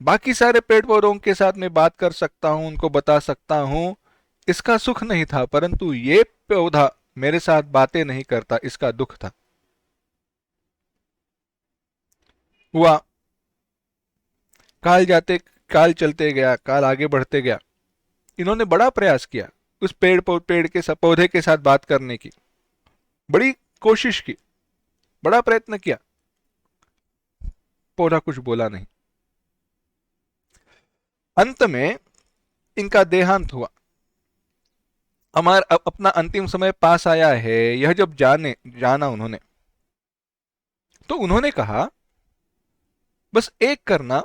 बाकी सारे पेड़ पौधों के साथ मैं बात कर सकता हूं, उनको बता सकता हूं, इसका सुख नहीं था, परंतु ये पौधा मेरे साथ बातें नहीं करता, इसका दुख था। हुआ, काल चलते गया, काल आगे बढ़ते गया। इन्होंने बड़ा प्रयास किया उस पेड़ के पौधे के साथ बात करने की, बड़ी कोशिश की, बड़ा प्रयत्न किया, पौधा कुछ बोला नहीं। अंत में इनका देहांत हुआ। हमारा अपना अंतिम समय पास आया है, यह जब जाना उन्होंने, तो उन्होंने कहा बस एक करना,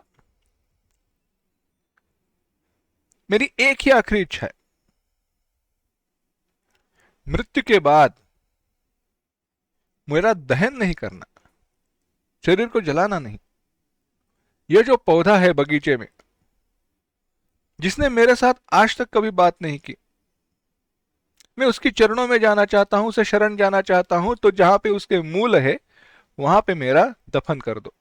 मेरी एक ही आखिरी इच्छा है, मृत्यु के बाद मेरा दहन नहीं करना, शरीर को जलाना नहीं। यह जो पौधा है बगीचे में, जिसने मेरे साथ आज तक कभी बात नहीं की, मैं उसकी चरणों में जाना चाहता हूं, उसे शरण जाना चाहता हूं, तो जहां पे उसके मूल है वहां पे मेरा दफन कर दो,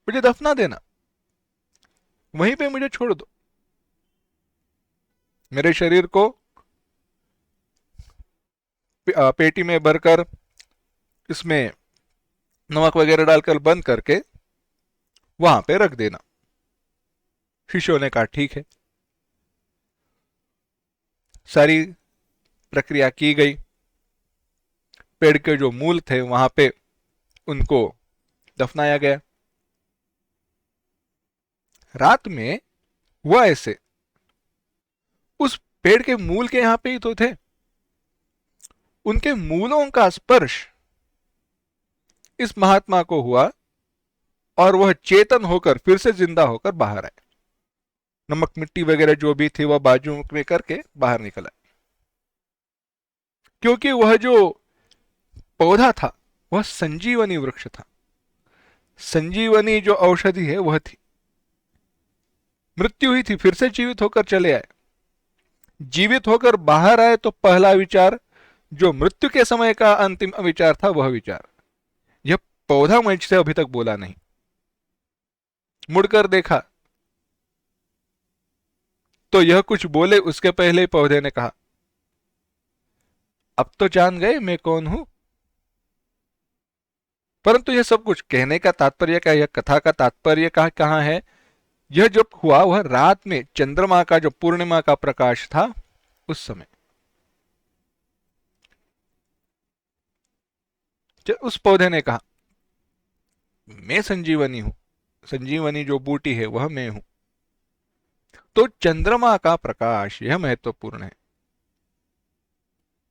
मुझे दफना देना, वहीं पे मुझे छोड़ दो। मेरे शरीर को पेटी में भरकर इसमें नमक वगैरह डालकर बंद करके वहां पे रख देना। शिष्यों ने कहा ठीक है। सारी प्रक्रिया की गई। पेड़ के जो मूल थे वहां पे उनको दफनाया गया। रात में हुआ ऐसे, उस पेड़ के मूल के यहां पे ही तो थे, उनके मूलों का स्पर्श इस महात्मा को हुआ और वह चेतन होकर फिर से जिंदा होकर बाहर आए। नमक मिट्टी वगैरह जो भी थी वह बाजू में करके बाहर निकल आए, क्योंकि वह जो पौधा था वह संजीवनी वृक्ष था। संजीवनी जो औषधि है वह थी। मृत्यु हुई थी, फिर से जीवित होकर चले आए। जीवित होकर बाहर आए तो पहला विचार जो मृत्यु के समय का अंतिम विचार था वह विचार, यह पौधा मुझसे अभी तक बोला नहीं। मुड़कर देखा तो यह कुछ बोले उसके पहले ही पौधे ने कहा, अब तो जान गए मैं कौन हूं। परंतु यह सब कुछ कहने का तात्पर्य क्या, यह कथा का तात्पर्य कहां है? यह जब हुआ वह रात में चंद्रमा का जो पूर्णिमा का प्रकाश था उस समय। उस पौधे ने कहा मैं संजीवनी हूं, संजीवनी जो बूटी है वह मैं हूं। तो चंद्रमा का प्रकाश यह महत्वपूर्ण है।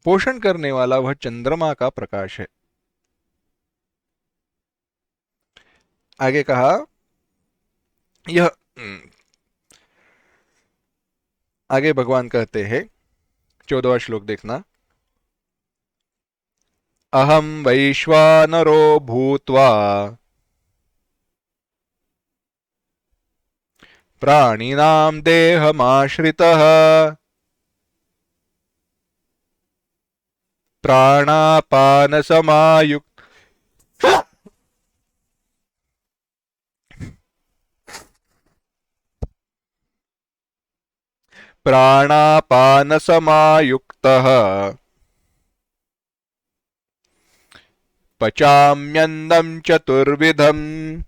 पोषण करने वाला वह चंद्रमा का प्रकाश है। आगे कहा यह आगे भगवान कहते हैं, 14वां श्लोक देखना। अहम वैश्वानरो भूत्वा प्राणिनां देहमाश्रितः प्राणापानसमायुक्त प्राणापानसमायुक्तः पचाम्यन्नं चतुर्विधम्।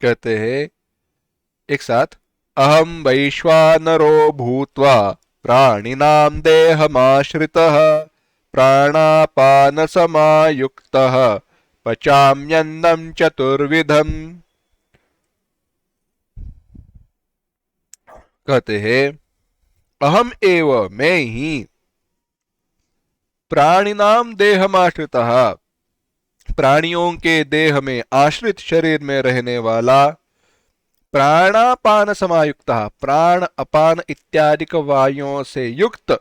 कहते हैं एक साथ, अहम वैश्वानरो भूत्वा प्राणिनां देहमाश्रितः प्राणापानसमायुक्तः पचाम्यन्नं चतुर्विधम्। कहते हैं अहम एव मैं ही प्राणिनाम देहमाश्रितः प्राणियों के देह में आश्रित शरीर में रहने वाला, प्राणापान समायुक्त प्राण अपान इत्यादि वायुओं से युक्त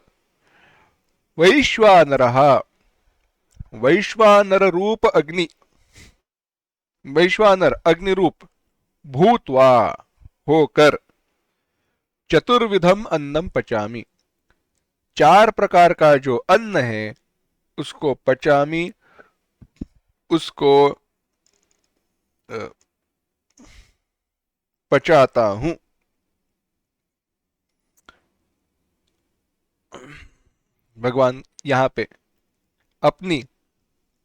वैश्वानर, वैश्वानर रूप अग्नि, वैश्वानर अग्नि रूप भूतवा होकर चतुर्विधम अन्नम पचामी, चार प्रकार का जो अन्न है उसको पचामी, उसको पचाता हूं। भगवान यहां पे अपनी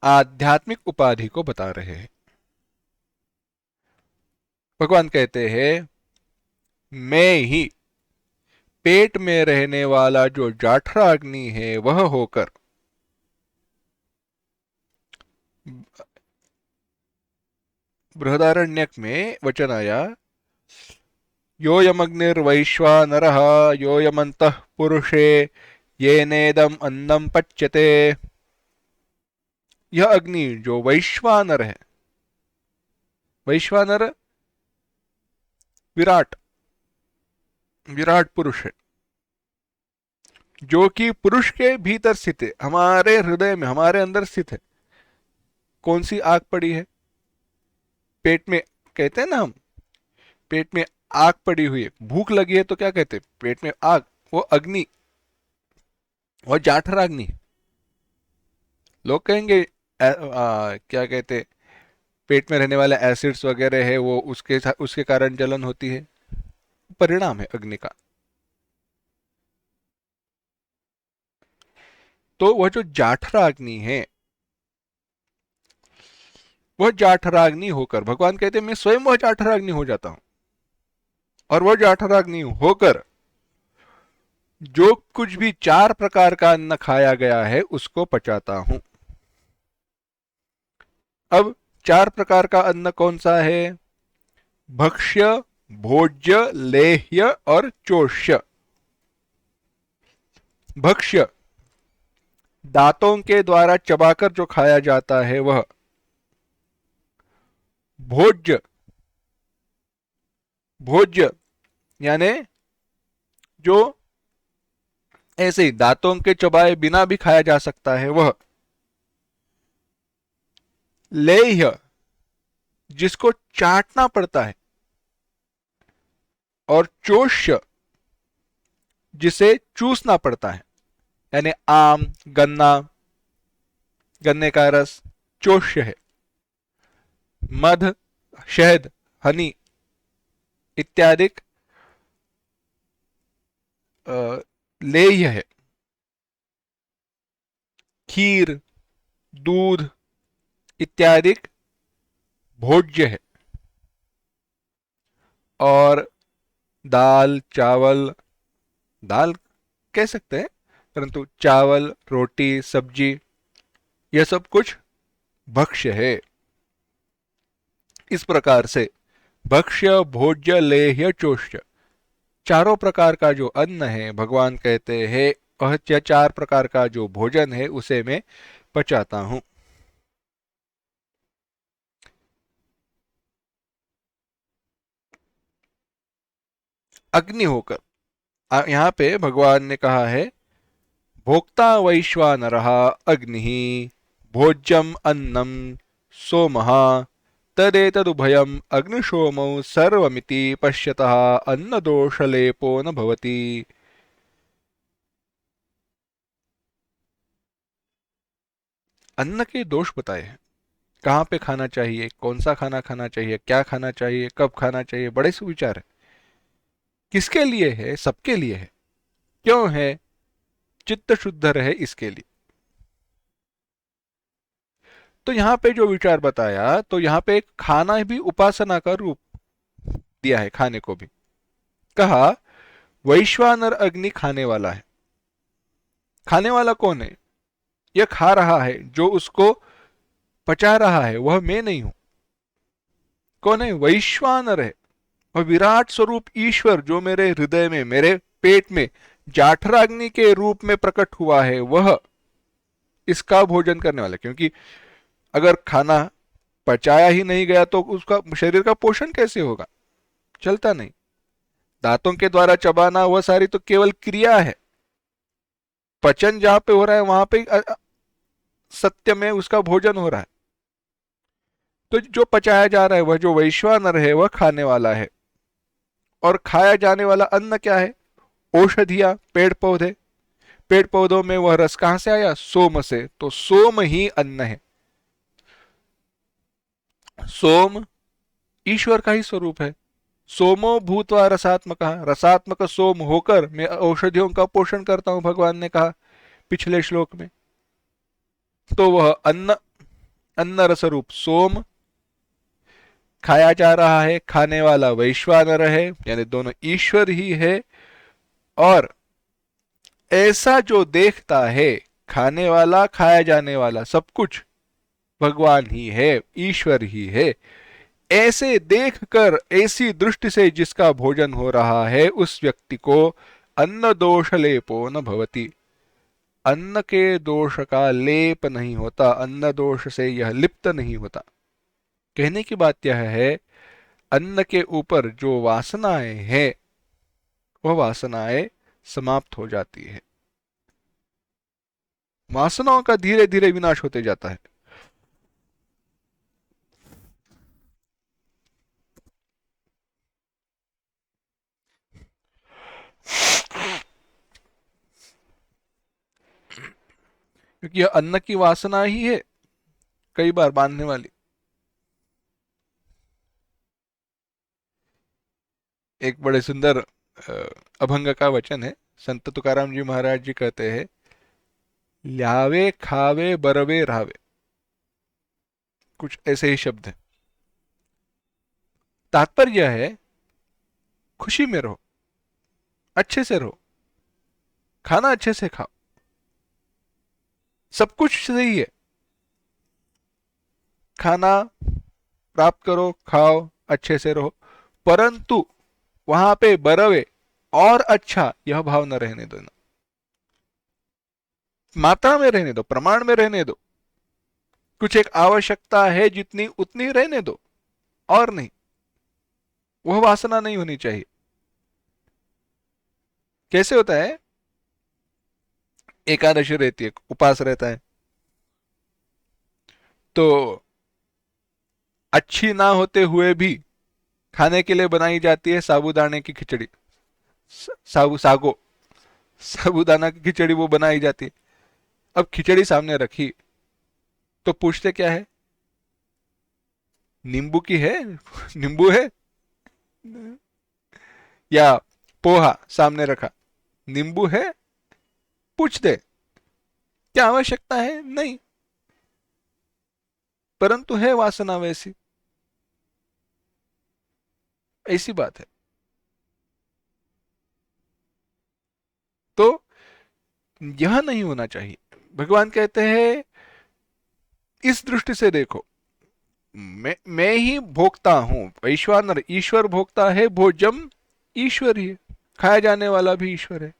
आध्यात्मिक उपाधि को बता रहे हैं। भगवान कहते हैं मैं ही पेट में रहने वाला जो जाठरा अग्नि है वह होकर बृहदारण्यक में वचन आया, योऽयमग्निर्वैश्वानरः योऽयमन्तः पुरुषे येनेदम अन्नम पच्यते। यह अग्नि जो वैश्वानर है, वैश्वानर विराट विराट पुरुष है, जो कि पुरुष के भीतर स्थित है, हमारे हृदय में, हमारे अंदर स्थित है। कौन सी आग पड़ी है पेट में? कहते हैं ना हम, पेट में आग पड़ी हुई है, भूख लगी है तो क्या कहते हैं? पेट में आग। वो अग्नि, वो जाठराग्नि। लोग कहेंगे क्या कहते हैं, पेट में रहने वाले एसिड्स वगैरह है वो उसके कारण जलन होती है। परिणाम है अग्नि का। तो वह जो जाठराग्नि है, वह जाठराग्नि होकर, भगवान कहते हैं मैं स्वयं वह जाठराग्नि हो जाता हूं, और वह जाठराग्नि होकर जो कुछ भी 4 प्रकार का अन्न खाया गया है उसको पचाता हूं। अब 4 प्रकार का अन्न कौन सा है? भक्ष्य, भोज्य, लेह्य और चोष्य। भक्ष्य, दांतों के द्वारा चबाकर जो खाया जाता है वह। भोज्य, भोज्य यानी जो ऐसे ही दांतों के चबाए बिना भी खाया जा सकता है वह। लेह्य, जिसको चाटना पड़ता है। और चोष्य, जिसे चूसना पड़ता है, यानी आम, गन्ना, गन्ने का रस चोष्य है। मध, शहद, हनी इत्यादि लेह्य है। खीर, दूध इत्यादि भोज्य है। और दाल, चावल, दाल कह सकते हैं, परंतु चावल, रोटी, सब्जी, यह सब कुछ भक्ष्य है। इस प्रकार से भक्ष्य, भोज्य, लेह्य, चोष्य, चारों प्रकार का जो अन्न है, भगवान कहते हैं वह 4 प्रकार का जो भोजन है उसे मैं पचाता हूं। अग्नि होकर, यहां पे भगवान ने कहा है, भोक्ता वैश्वानरः अग्निः भोज्यम अन्नम सोमः तदेतदुभयम् अग्निशोमौ सर्वमिति पश्यतः अन्नदोषलेपो न भवति। अन्न के दोष बताए हैं, कहाँ पे खाना चाहिए, कौन सा खाना खाना चाहिए, क्या खाना चाहिए, कब खाना चाहिए, बड़े सुविचार है। किसके लिए है? सबके लिए है। क्यों है? चित्त शुद्ध रहे इसके लिए। तो यहाँ पे जो विचार बताया, तो यहाँ पे एक खाना भी उपासना का रूप दिया है, खाने को भी कहा वैश्वानर अग्नि खाने वाला है। खाने वाला कौन है? यह खा रहा है, जो उसको पचा रहा है वह मैं नहीं हूं। कौन है? वैश्वानर है। और विराट स्वरूप ईश्वर जो मेरे हृदय में, मेरे पेट में जाठराग्नि के रूप में प्रकट हुआ है, वह इसका भोजन करने वाला। क्योंकि अगर खाना पचाया ही नहीं गया तो उसका शरीर का पोषण कैसे होगा? चलता नहीं। दांतों के द्वारा चबाना वह सारी तो केवल क्रिया है। पचन जहां पे हो रहा है वहां पे सत्य में उसका भोजन हो रहा है। तो जो पचाया जा रहा है, वह जो वैश्वानर है वह खाने वाला है। और खाया जाने वाला अन्न क्या है? औषधियां, पेड़ पौधे। पेड़ पौधों में वह रस कहां से आया? सोम से। तो सोम ही अन्न है। सोम ईश्वर का ही स्वरूप है। सोमो भूतवा रसात्मक, रसात्मक सोम होकर मैं औषधियों का पोषण करता हूं, भगवान ने कहा पिछले श्लोक में। तो वह अन्न, अन्न रस रूप सोम खाया जा रहा है, खाने वाला वैश्वानर है, यानी दोनों ईश्वर ही है। और ऐसा जो देखता है, खाने वाला, खाया जाने वाला, सब कुछ भगवान ही है, ईश्वर ही है। ऐसे देखकर, ऐसी दृष्टि से जिसका भोजन हो रहा है, उस व्यक्ति को अन्न दोष लेपो न भवति, अन्न के दोष का लेप नहीं होता, अन्न दोष से यह लिप्त नहीं होता। कहने की बात यह है, अन्न के ऊपर जो वासनाएं हैं वह वासनाएं समाप्त हो जाती है, वासनाओं का धीरे धीरे विनाश होते जाता है। क्योंकि यह अन्न की वासना ही है कई बार बांधने वाली। एक बड़े सुंदर अभंग का वचन है, संत तुकाराम जी महाराज जी कहते हैं, ल्यावे खावे बरवे रावे, कुछ ऐसे ही शब्द हैं। तात्पर्य यह है, खुशी में रहो, अच्छे से रहो, खाना अच्छे से खाओ, सब कुछ सही है, खाना प्राप्त करो, खाओ, अच्छे से रहो, परंतु वहां पे बरवे और अच्छा यह भाव न रहने देना। मात्रा में रहने दो, प्रमाण में रहने दो, कुछ एक आवश्यकता है जितनी उतनी रहने दो, और नहीं, वह वासना नहीं होनी चाहिए। कैसे होता है, एकादशी रहती है, उपास रहता है, तो अच्छी ना होते हुए भी खाने के लिए बनाई जाती है साबूदाने की खिचड़ी, सागो, साबूदाना की खिचड़ी वो बनाई जाती है। अब खिचड़ी सामने रखी तो पूछते क्या है, नींबू की है, नींबू है, या पोहा सामने रखा, नींबू है, पूछते क्या आवश्यकता है, नहीं, परंतु है वासना वैसी, ऐसी बात है। तो यह नहीं होना चाहिए। भगवान कहते हैं, इस दृष्टि से देखो, मैं ही भोक्ता हूं, वैश्वानर ईश्वर भोक्ता है, भोजम ईश्वर ही है, खाया जाने वाला भी ईश्वर है।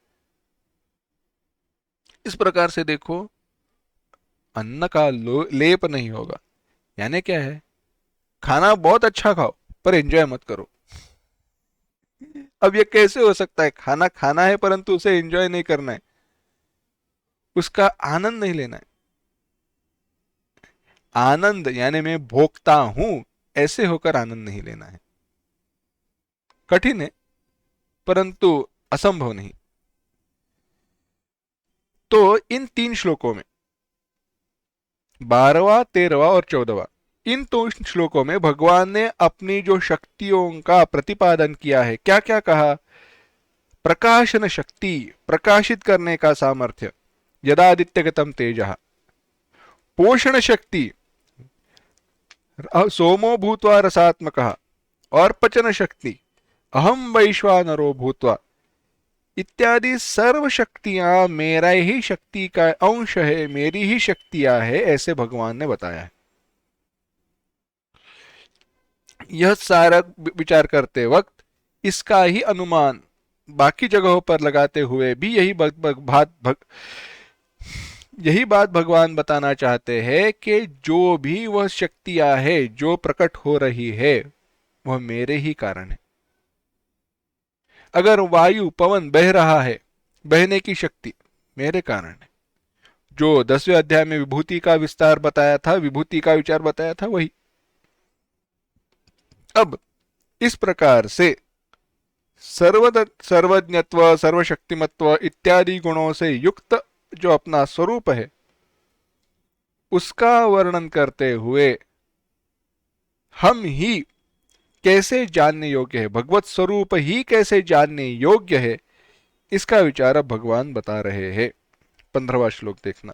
इस प्रकार से देखो, अन्न का लेप नहीं होगा। यानी क्या है, खाना बहुत अच्छा खाओ पर एंजॉय मत करो। अब ये कैसे हो सकता है, खाना खाना है परंतु उसे एंजॉय नहीं करना है, उसका आनंद नहीं लेना है। आनंद यानी मैं भोगता हूं ऐसे होकर आनंद नहीं लेना है। कठिन है परंतु असंभव नहीं। तो इन 3 श्लोकों में, 12वां, 13वां और 14वां, इन 2 श्लोकों में भगवान ने अपनी जो शक्तियों का प्रतिपादन किया है, क्या क्या कहा, प्रकाशन शक्ति, प्रकाशित करने का सामर्थ्य, यदादित्यगतम तेजः, पोषण शक्ति, सोमो भूत्वा रसात्मकः, और पचन शक्ति, अहम वैश्वानरो भूत्वा, इत्यादि सर्व शक्तियां मेरा ही शक्ति का अंश है, मेरी ही शक्तियां है, ऐसे भगवान ने बताया है। यह सारा विचार करते वक्त इसका ही अनुमान बाकी जगहों पर लगाते हुए भी यही बात भगवान बताना चाहते हैं कि जो भी वह शक्तियां है जो प्रकट हो रही है वह मेरे ही कारण है। अगर वायु पवन बह रहा है, बहने की शक्ति मेरे कारण है। जो 10वें अध्याय में विभूति का विस्तार बताया था, विभूति का विचार बताया था, वही। अब इस प्रकार से सर्वज्ञत्व, सर्वशक्तिमत्व इत्यादि गुणों से युक्त जो अपना स्वरूप है उसका वर्णन करते हुए हम ही कैसे जानने योग्य है, भगवत स्वरूप ही कैसे जानने योग्य है, इसका विचार अब भगवान बता रहे हैं। 15वां श्लोक देखना।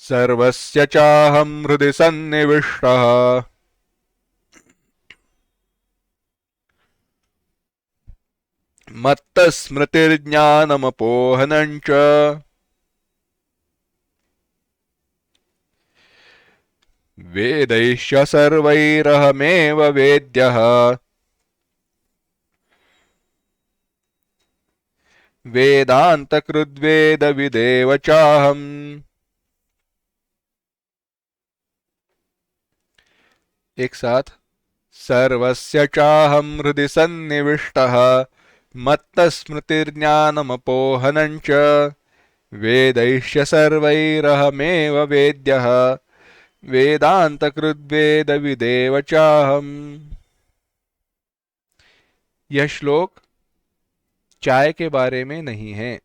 सर्वस्य चाहं हृदि सन्निविष्टः मत्तस्मृतिर्ज्ञानमपोहनं च वेदैश्च सर्वैरहमेव वेद्यः वेदान्तकृद्वेदविदेव चाहम्। एक साथ, सर्वस्य चाहं हृदि सन्निविष्टः मत्तस्मृतिर्ज्ञानमपोहनं च वेदैश्च सर्वैरहमेव वेद्यः वेदान्तकृद्वेदविदेव चाहम्। यह श्लोक चाय के बारे में नहीं है।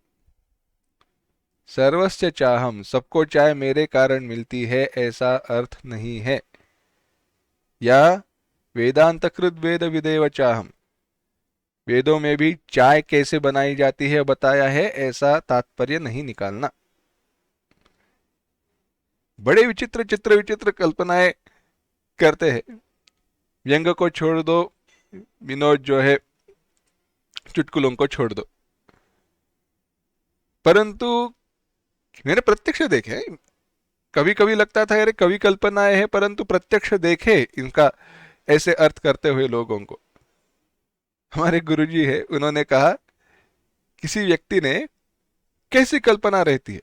सर्वस्य चाहम, सबको चाय मेरे कारण मिलती है, ऐसा अर्थ नहीं है। या वेदांतकृत वेद विदेव चाहम, वेदों में भी चाय कैसे बनाई जाती है बताया है, ऐसा तात्पर्य नहीं निकालना। बड़े विचित्र चित्र विचित्र कल्पनाएं करते हैं। व्यंग को छोड़ दो, विनोद जो है चुटकुलों को छोड़ दो, परंतु मैंने प्रत्यक्ष देखे। कभी कभी लगता था अरे कवि कल्पनाएं हैं, परंतु प्रत्यक्ष देखे इनका ऐसे अर्थ करते हुए लोगों को। हमारे गुरुजी है, उन्होंने कहा किसी व्यक्ति ने कैसी कल्पना रहती है,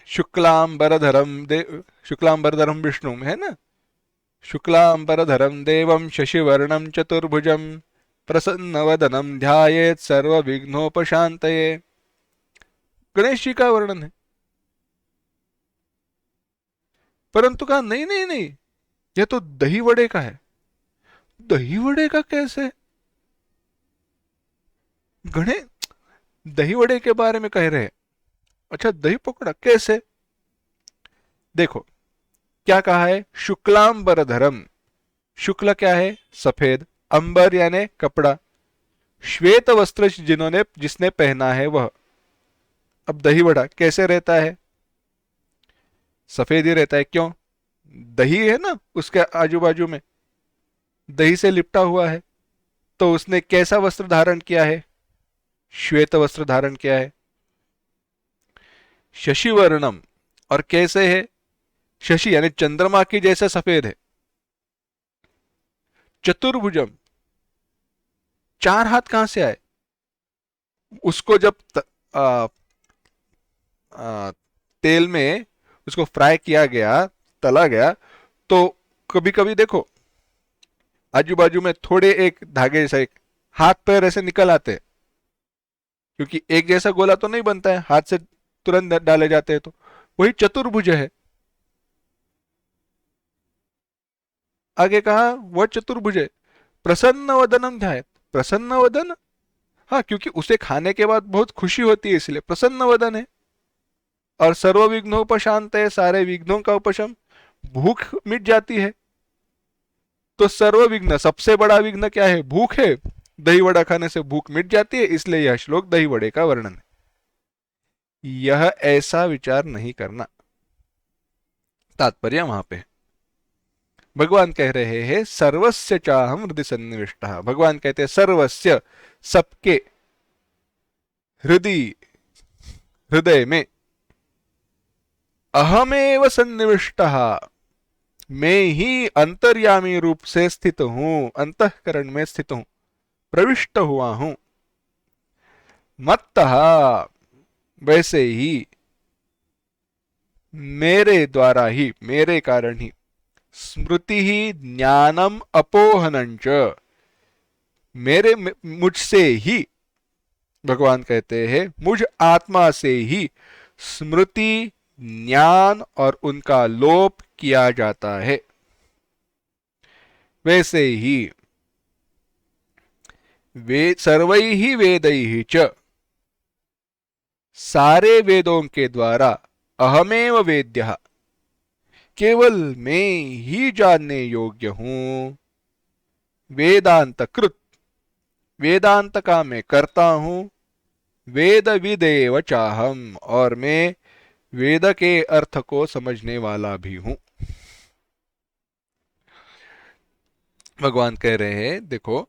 शुक्लांबरधरम विष्णु है ना, शुक्लांबरधरम देवम शशिवर्णम चतुर्भुजम प्रसन्नवदनम ध्यायेत सर्वविघ्नोपशांतये। गणेश जी का वर्णन है। परंतु कहा नहीं नहीं नहीं, यह तो दही वड़े का है। दही वड़े का कैसे? गणे दही वड़े के बारे में कह रहे हैं, अच्छा दही पकौड़ा कैसे? देखो क्या कहा है, शुक्लांबरधरम। शुक्ल क्या है? सफेद। अंबर यानी कपड़ा। श्वेत वस्त्र जिसने पहना है वह। अब दही वड़ा कैसे रहता है? सफेद ही रहता है। क्यों? दही है ना उसके आजू बाजू में, दही से लिपटा हुआ है, तो उसने कैसा वस्त्र धारण किया है? श्वेत वस्त्र धारण किया है। शशिवर्णम, और कैसे है? शशि यानी चंद्रमा की जैसे सफेद है। चतुर्भुजम, चार हाथ कहां से आए? उसको जब तेल में उसको फ्राई किया गया, तला गया, तो कभी कभी देखो आजू बाजू में थोड़े एक धागे जैसा एक हाथ पैर ऐसे निकल आते हैं, क्योंकि एक जैसा गोला तो नहीं बनता है, हाथ से तुरंत डाले जाते हैं। तो वही चतुर्भुज है। आगे कहा वह चतुर्भुज है, प्रसन्न वदनम ध्यायत। प्रसन्न वदन, हाँ, क्योंकि उसे खाने के बाद बहुत खुशी होती है, इसलिए प्रसन्न वदन है। और सर्व विघ्नोपशांत है, सारे विघ्नों का उपशम, भूख मिट जाती है। तो सर्व विघ्न, सबसे बड़ा विघ्न क्या है? भूख है। दही वड़ा खाने से भूख मिट जाती है, इसलिए यह श्लोक दही वड़े का वर्णन है। यह ऐसा विचार नहीं करना, तात्पर्य वहां पे है। भगवान कह रहे हैं सर्वस्य चाहम हृदय सन्निविष्ट। भगवान कहते हैं सर्वस्य, सबके, हृदय, हृदय में, अहमेव सन्निविष्ट, मैं ही अंतर्यामी रूप से स्थित हूं, अंतःकरण में स्थित हूं, प्रविष्ट हुआ हूं। मत्तः, वैसे ही, मेरे द्वारा ही, मेरे कारण ही, स्मृति ही ज्ञानम अपोहनंच, मेरे मुझसे ही, भगवान कहते हैं मुझ आत्मा से ही स्मृति, ज्ञान और उनका लोप किया जाता है। वैसे ही सर्वैहि वेदैहि च, सारे वेदों के द्वारा, अहमेव वेद्यः, केवल मैं ही जानने योग्य हूं, वेदांत कृत, वेदांत का मैं करता हूं, वेद विदेव चाहम, और मैं वेद के अर्थ को समझने वाला भी हूं। भगवान कह रहे हैं, देखो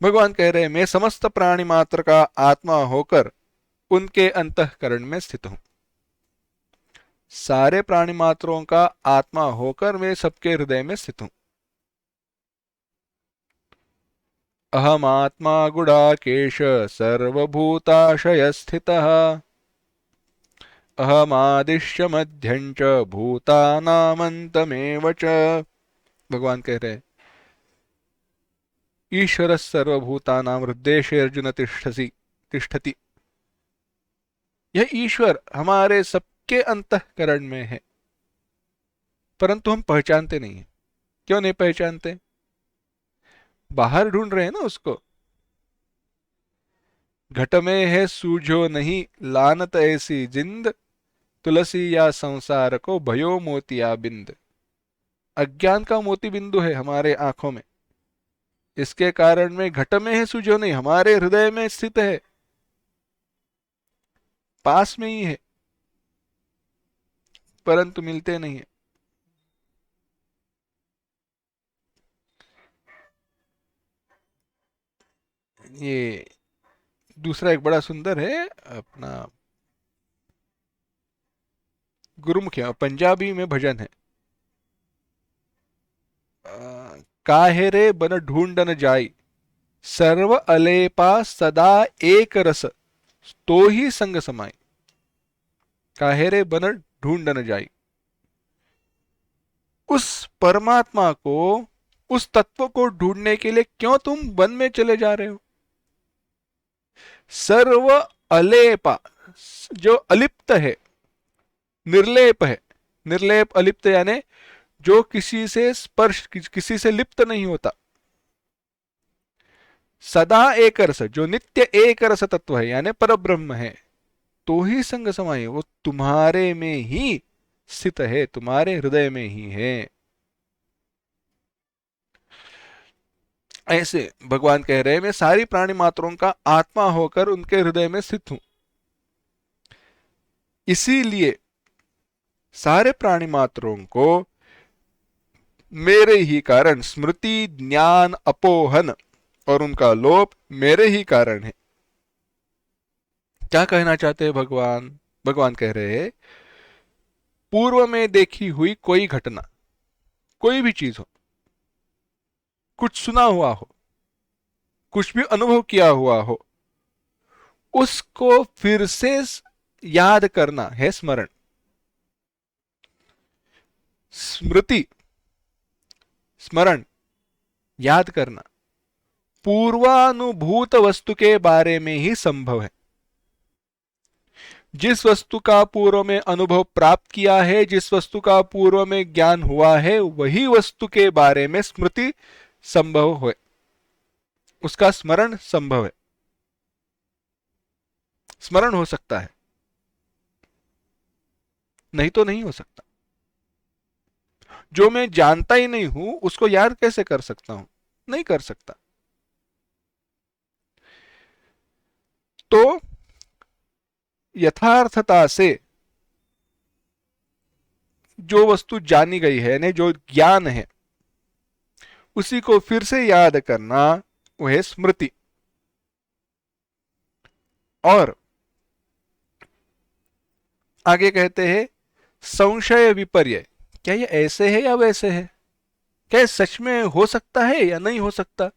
भगवान कह रहे हैं मैं समस्त प्राणी मात्र का आत्मा होकर उनके अंतःकरण में स्थित हूं। सारे प्राणी मात्रों का आत्मा होकर मैं सबके हृदय में स्थित हूं। अहमात्मा गुडाकेश सर्वभूताशय स्थितः अहमादिश्य मध्यंच भूतानामंतमेव च। भगवान कह रहे हैं ईश्वर सर्वभूतानां हृदयेषु अर्जुन तिष्ठति। यह ईश्वर हमारे सबके अंतःकरण में है, परंतु हम पहचानते नहीं है। क्यों नहीं पहचानते? बाहर ढूंढ रहे हैं ना उसको। घट में है सूझो नहीं लानत ऐसी जिंद, तुलसी या संसार को भयो मोतिया बिंद। अज्ञान का मोती बिंदु है हमारे आंखों में, इसके कारण में घट में है सूझो नहीं, हमारे हृदय में स्थित है, पास में ही है, परंतु मिलते नहीं है। ये दूसरा एक बड़ा सुंदर है अपना गुरुमुखी पंजाबी में भजन है। काहे रे बन ढूंढन जाई सर्व अलेपा सदा एक रस, तो ही संग समाई। काहे रे बन ढूंढन जाई, उस परमात्मा को, उस तत्व को ढूंढने के लिए क्यों तुम वन में चले जा रहे हो? सर्व अलेपा, जो अलिप्त है, निर्लेप है। निर्लेप अलिप्त यानी जो किसी से स्पर्श, किसी से लिप्त नहीं होता। सदा एक रस, जो नित्य एक रस तत्व है यानी परब्रह्म है, तो ही संग समाये, वो तुम्हारे में ही स्थित है, तुम्हारे हृदय में ही है। ऐसे भगवान कह रहे हैं मैं सारी प्राणी मात्रों का आत्मा होकर उनके हृदय में स्थित हूं। इसीलिए सारे प्राणी मात्रों को मेरे ही कारण स्मृति, ज्ञान, अपोहन और उनका लोप मेरे ही कारण है। क्या कहना चाहते हैं भगवान? भगवान कह रहे हैं पूर्व में देखी हुई कोई घटना, कोई भी चीज हो, कुछ सुना हुआ हो, कुछ भी अनुभव किया हुआ हो, उसको फिर से याद करना है स्मरण। स्मृति, स्मरण, याद करना पूर्वानुभूत वस्तु के बारे में ही संभव है। जिस वस्तु का पूर्व में अनुभव प्राप्त किया है, जिस वस्तु का पूर्व में ज्ञान हुआ है, वही वस्तु के बारे में स्मृति संभव है, उसका स्मरण संभव है, स्मरण हो सकता है, नहीं तो नहीं हो सकता। जो मैं जानता ही नहीं हूं उसको याद कैसे कर सकता हूं? नहीं कर सकता। तो यथार्थता से जो वस्तु जानी गई है, यानी जो ज्ञान है, उसी को फिर से याद करना वह स्मृति। और आगे कहते हैं संशय विपर्य, क्या ये ऐसे है या वैसे है? क्या सच में हो सकता है या नहीं हो सकता?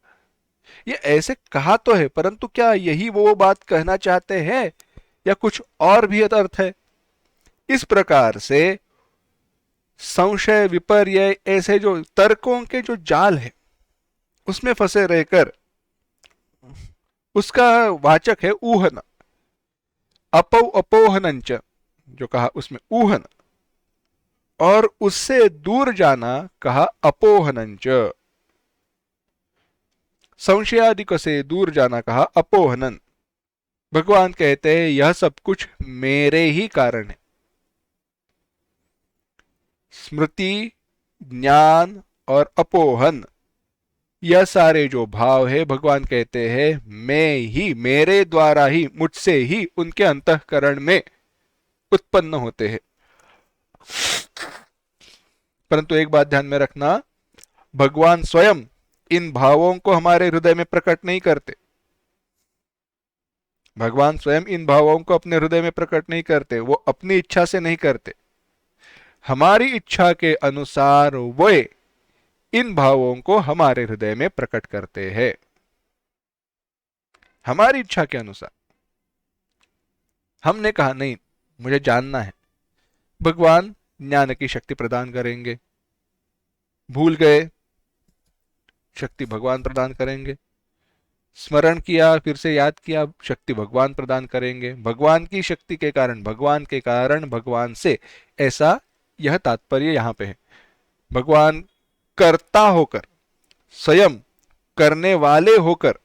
ये ऐसे कहा तो है, परंतु क्या यही वो बात कहना चाहते हैं या कुछ और भी अर्थ है? इस प्रकार से संशय विपर्य, ऐसे जो तर्कों के जो जाल है उसमें फंसे रहकर, उसका वाचक है ऊहन। अपौ अपोहनंच, जो कहा उसमें ऊहन, और उससे दूर जाना कहा अपोहनंच। संशयादिक से दूर जाना कहा अपोहनन। भगवान कहते हैं यह सब कुछ मेरे ही कारण है। स्मृति, ज्ञान और अपोहन, यह सारे जो भाव है भगवान कहते हैं मैं ही, मेरे द्वारा ही, मुझसे ही उनके अंतःकरण में उत्पन्न होते हैं। परंतु एक बात ध्यान में रखना, भगवान स्वयं इन भावों को हमारे हृदय में प्रकट नहीं करते। भगवान स्वयं इन भावों को अपने हृदय में प्रकट नहीं करते, वो अपनी इच्छा से नहीं करते। हमारी इच्छा के अनुसार वे इन भावों को हमारे हृदय में प्रकट करते हैं, हमारी इच्छा के अनुसार। हमने कहा नहीं, मुझे जानना है, भगवान ज्ञान की शक्ति प्रदान करेंगे। भूल गए, शक्ति भगवान प्रदान करेंगे। स्मरण किया, फिर से याद किया, शक्ति भगवान प्रदान करेंगे। भगवान की शक्ति के कारण, भगवान के कारण, भगवान से, ऐसा यह तात्पर्य यहां पे है। भगवान कर्ता होकर, स्वयं करने वाले होकर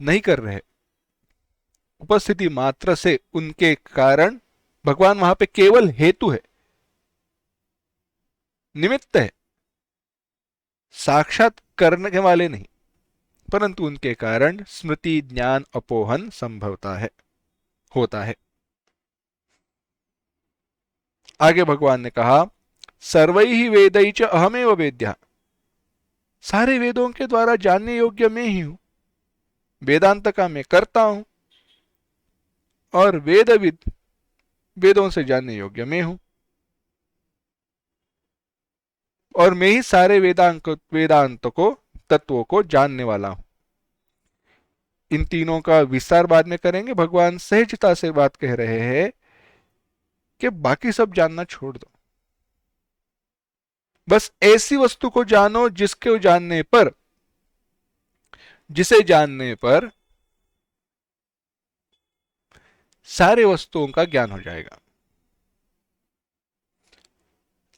नहीं कर रहे, उपस्थिति मात्र से उनके कारण भगवान वहां पे केवल हेतु है, निमित्त है, साक्षात करने वाले नहीं, परंतु उनके कारण स्मृति ज्ञान अपोहन संभवता है, होता है। आगे भगवान ने कहा, सर्वैहि वेदैः च अहमेव वेद्यः, सारे वेदों के द्वारा जानने योग्य मैं ही हूं, वेदांत का मैं करता हूं, और वेदविद, वेदों से जानने योग्य मैं हूं, और मैं ही सारे वेदांत को, तत्वों को जानने वाला हूं। इन तीनों का विस्तार बाद में करेंगे। भगवान सहजता से बात कह रहे हैं कि बाकी सब जानना छोड़ दो, बस ऐसी वस्तु को जानो जिसके जानने पर, जिसे जानने पर सारे वस्तुओं का ज्ञान हो जाएगा।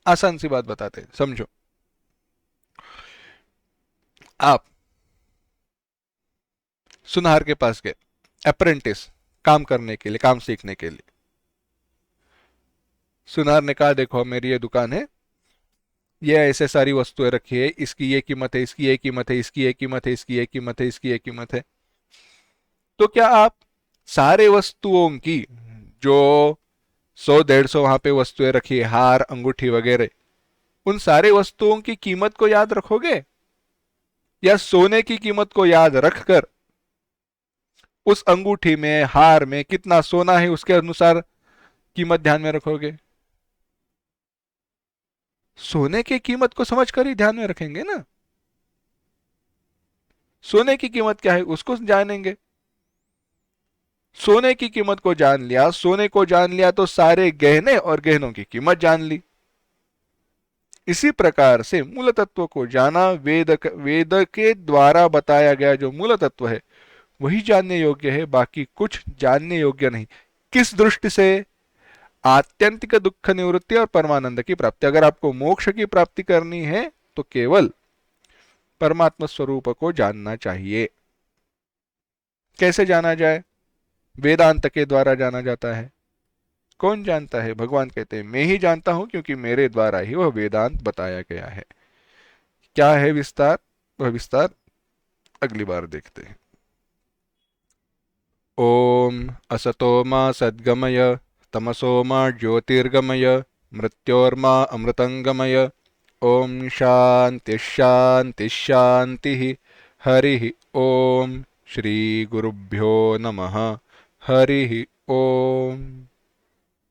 आसान सी बात बताते हैं, समझो। आप सुनार के पास गए, अप्रेंटिस, काम करने के लिए, काम सीखने के लिए। सुनार ने कहा, देखो मेरी ये दुकान है, ये ऐसे सारी वस्तुएं रखी है, इसकी ये कीमत है, इसकी ये कीमत है, इसकी ये कीमत है, इसकी ये कीमत है, इसकी ये कीमत है। तो क्या आप सारे वस्तुओं की, जो 100-150 वहां पे वस्तुएं रखी है, हार अंगूठी वगैरह, उन सारे वस्तुओं की कीमत को याद रखोगे, या सोने की कीमत को याद रखकर उस अंगूठी में, हार में कितना सोना है उसके अनुसार कीमत ध्यान में रखोगे? सोने की कीमत को समझकर ही ध्यान में रखेंगे ना। सोने की कीमत क्या है उसको जानेंगे। सोने की कीमत को जान लिया, सोने को जान लिया तो सारे गहने और गहनों की कीमत जान ली। इसी प्रकार से मूल तत्व को जाना, वेद के द्वारा बताया गया जो मूल तत्व है वही जानने योग्य है, बाकी कुछ जानने योग्य नहीं। किस दृष्टि से? आत्यंतिक दुख निवृत्ति और परमानंद की प्राप्ति। अगर आपको मोक्ष की प्राप्ति करनी है तो केवल परमात्मा स्वरूप को जानना चाहिए। कैसे जाना जाए? वेदांत के द्वारा जाना जाता है। कौन जानता है? भगवान कहते हैं, मैं ही जानता हूं, क्योंकि मेरे द्वारा ही वह वेदांत बताया गया है। क्या है विस्तार? वह विस्तार अगली बार देखते हैं। ओम असतो मा सद्गमय, तमसो मा ज्योतिर्गमय, मृत्योर्मा अमृतंगमय। ओम शांति शांति शांति। हरि ओम। श्री गुरुभ्यो नमः। हरि ओम।